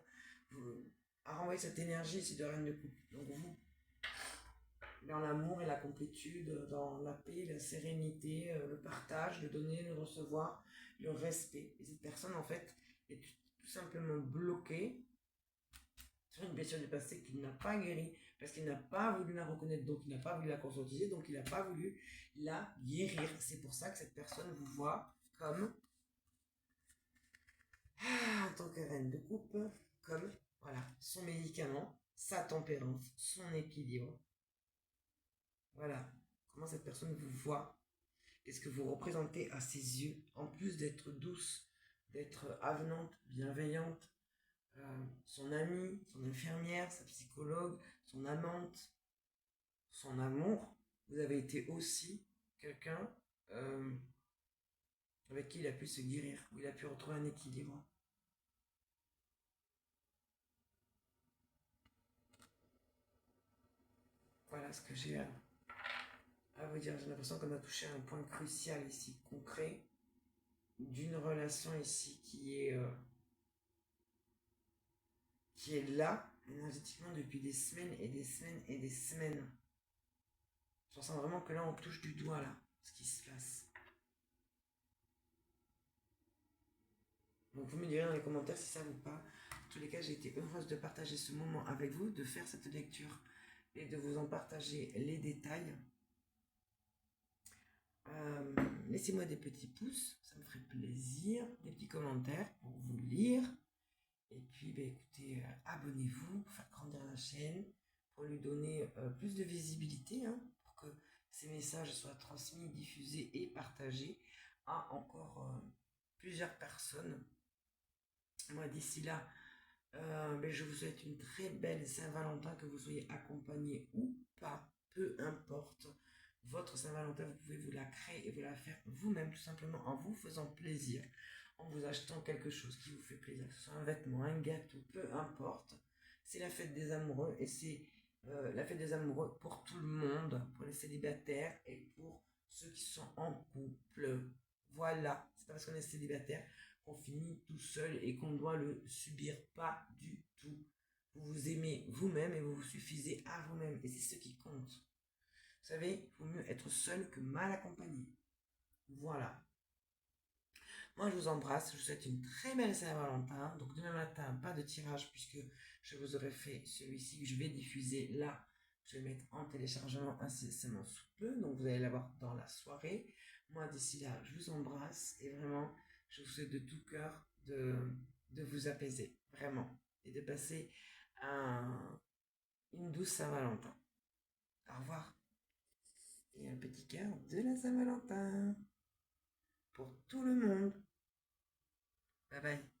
S1: a renvoyé cette énergie ici de reine de coupe. Donc vous, dans l'amour et la complétude, dans la paix, la sérénité, le partage, le donner, le recevoir, le respect. Et cette personne, en fait, est tout simplement bloquée sur une blessure du passé qu'il n'a pas guérie, parce qu'il n'a pas voulu la reconnaître, donc il n'a pas voulu la conscientiser, donc il n'a pas voulu la guérir. C'est pour ça que cette personne vous voit comme, en tant que reine de coupe, comme, voilà, son médicament, sa tempérance, son équilibre. Voilà, comment cette personne vous voit. Qu'est-ce que vous représentez à ses yeux, en plus d'être douce, d'être avenante, bienveillante, son amie, son infirmière, sa psychologue, son amante, son amour, vous avez été aussi quelqu'un avec qui il a pu se guérir, où il a pu retrouver un équilibre. Voilà ce que j'ai à vous dire. J'ai l'impression qu'on a touché un point crucial ici, concret, d'une relation ici qui est là, énergétiquement, depuis des semaines et des semaines et des semaines. Je sens vraiment que là, on touche du doigt, là, ce qui se passe. Donc, vous me direz dans les commentaires si ça vous parle. En tous les cas, j'ai été heureuse de partager ce moment avec vous, de faire cette lecture et de vous en partager les détails. Laissez-moi des petits pouces, ça me ferait plaisir, des petits commentaires pour vous lire. Et puis, écoutez, abonnez-vous pour faire grandir la chaîne, pour lui donner plus de visibilité, hein, pour que ces messages soient transmis, diffusés et partagés à encore plusieurs personnes. Moi, d'ici là, je vous souhaite une très belle Saint-Valentin, que vous soyez accompagné ou pas, peu importe. Votre Saint-Valentin, vous pouvez vous la créer et vous la faire vous-même, tout simplement en vous faisant plaisir, en vous achetant quelque chose qui vous fait plaisir, que ce soit un vêtement, un gâteau, peu importe. C'est la fête des amoureux et c'est la fête des amoureux pour tout le monde, pour les célibataires et pour ceux qui sont en couple. Voilà, c'est pas parce qu'on est célibataire qu'on finit tout seul et qu'on doit le subir, pas du tout. Vous vous aimez vous-même et vous vous suffisez à vous-même et c'est ce qui compte. Vous savez, il vaut mieux être seul que mal accompagné. Voilà. Moi, je vous embrasse. Je vous souhaite une très belle Saint-Valentin. Donc, demain matin, pas de tirage puisque je vous aurai fait celui-ci que je vais diffuser là. Je vais le mettre en téléchargement incessamment sous peu. Donc, vous allez l'avoir dans la soirée. Moi, d'ici là, je vous embrasse et vraiment, je vous souhaite de tout cœur de vous apaiser, vraiment, et de passer une douce Saint-Valentin. Au revoir. Et un petit cœur de la Saint-Valentin pour tout le monde. Bye bye.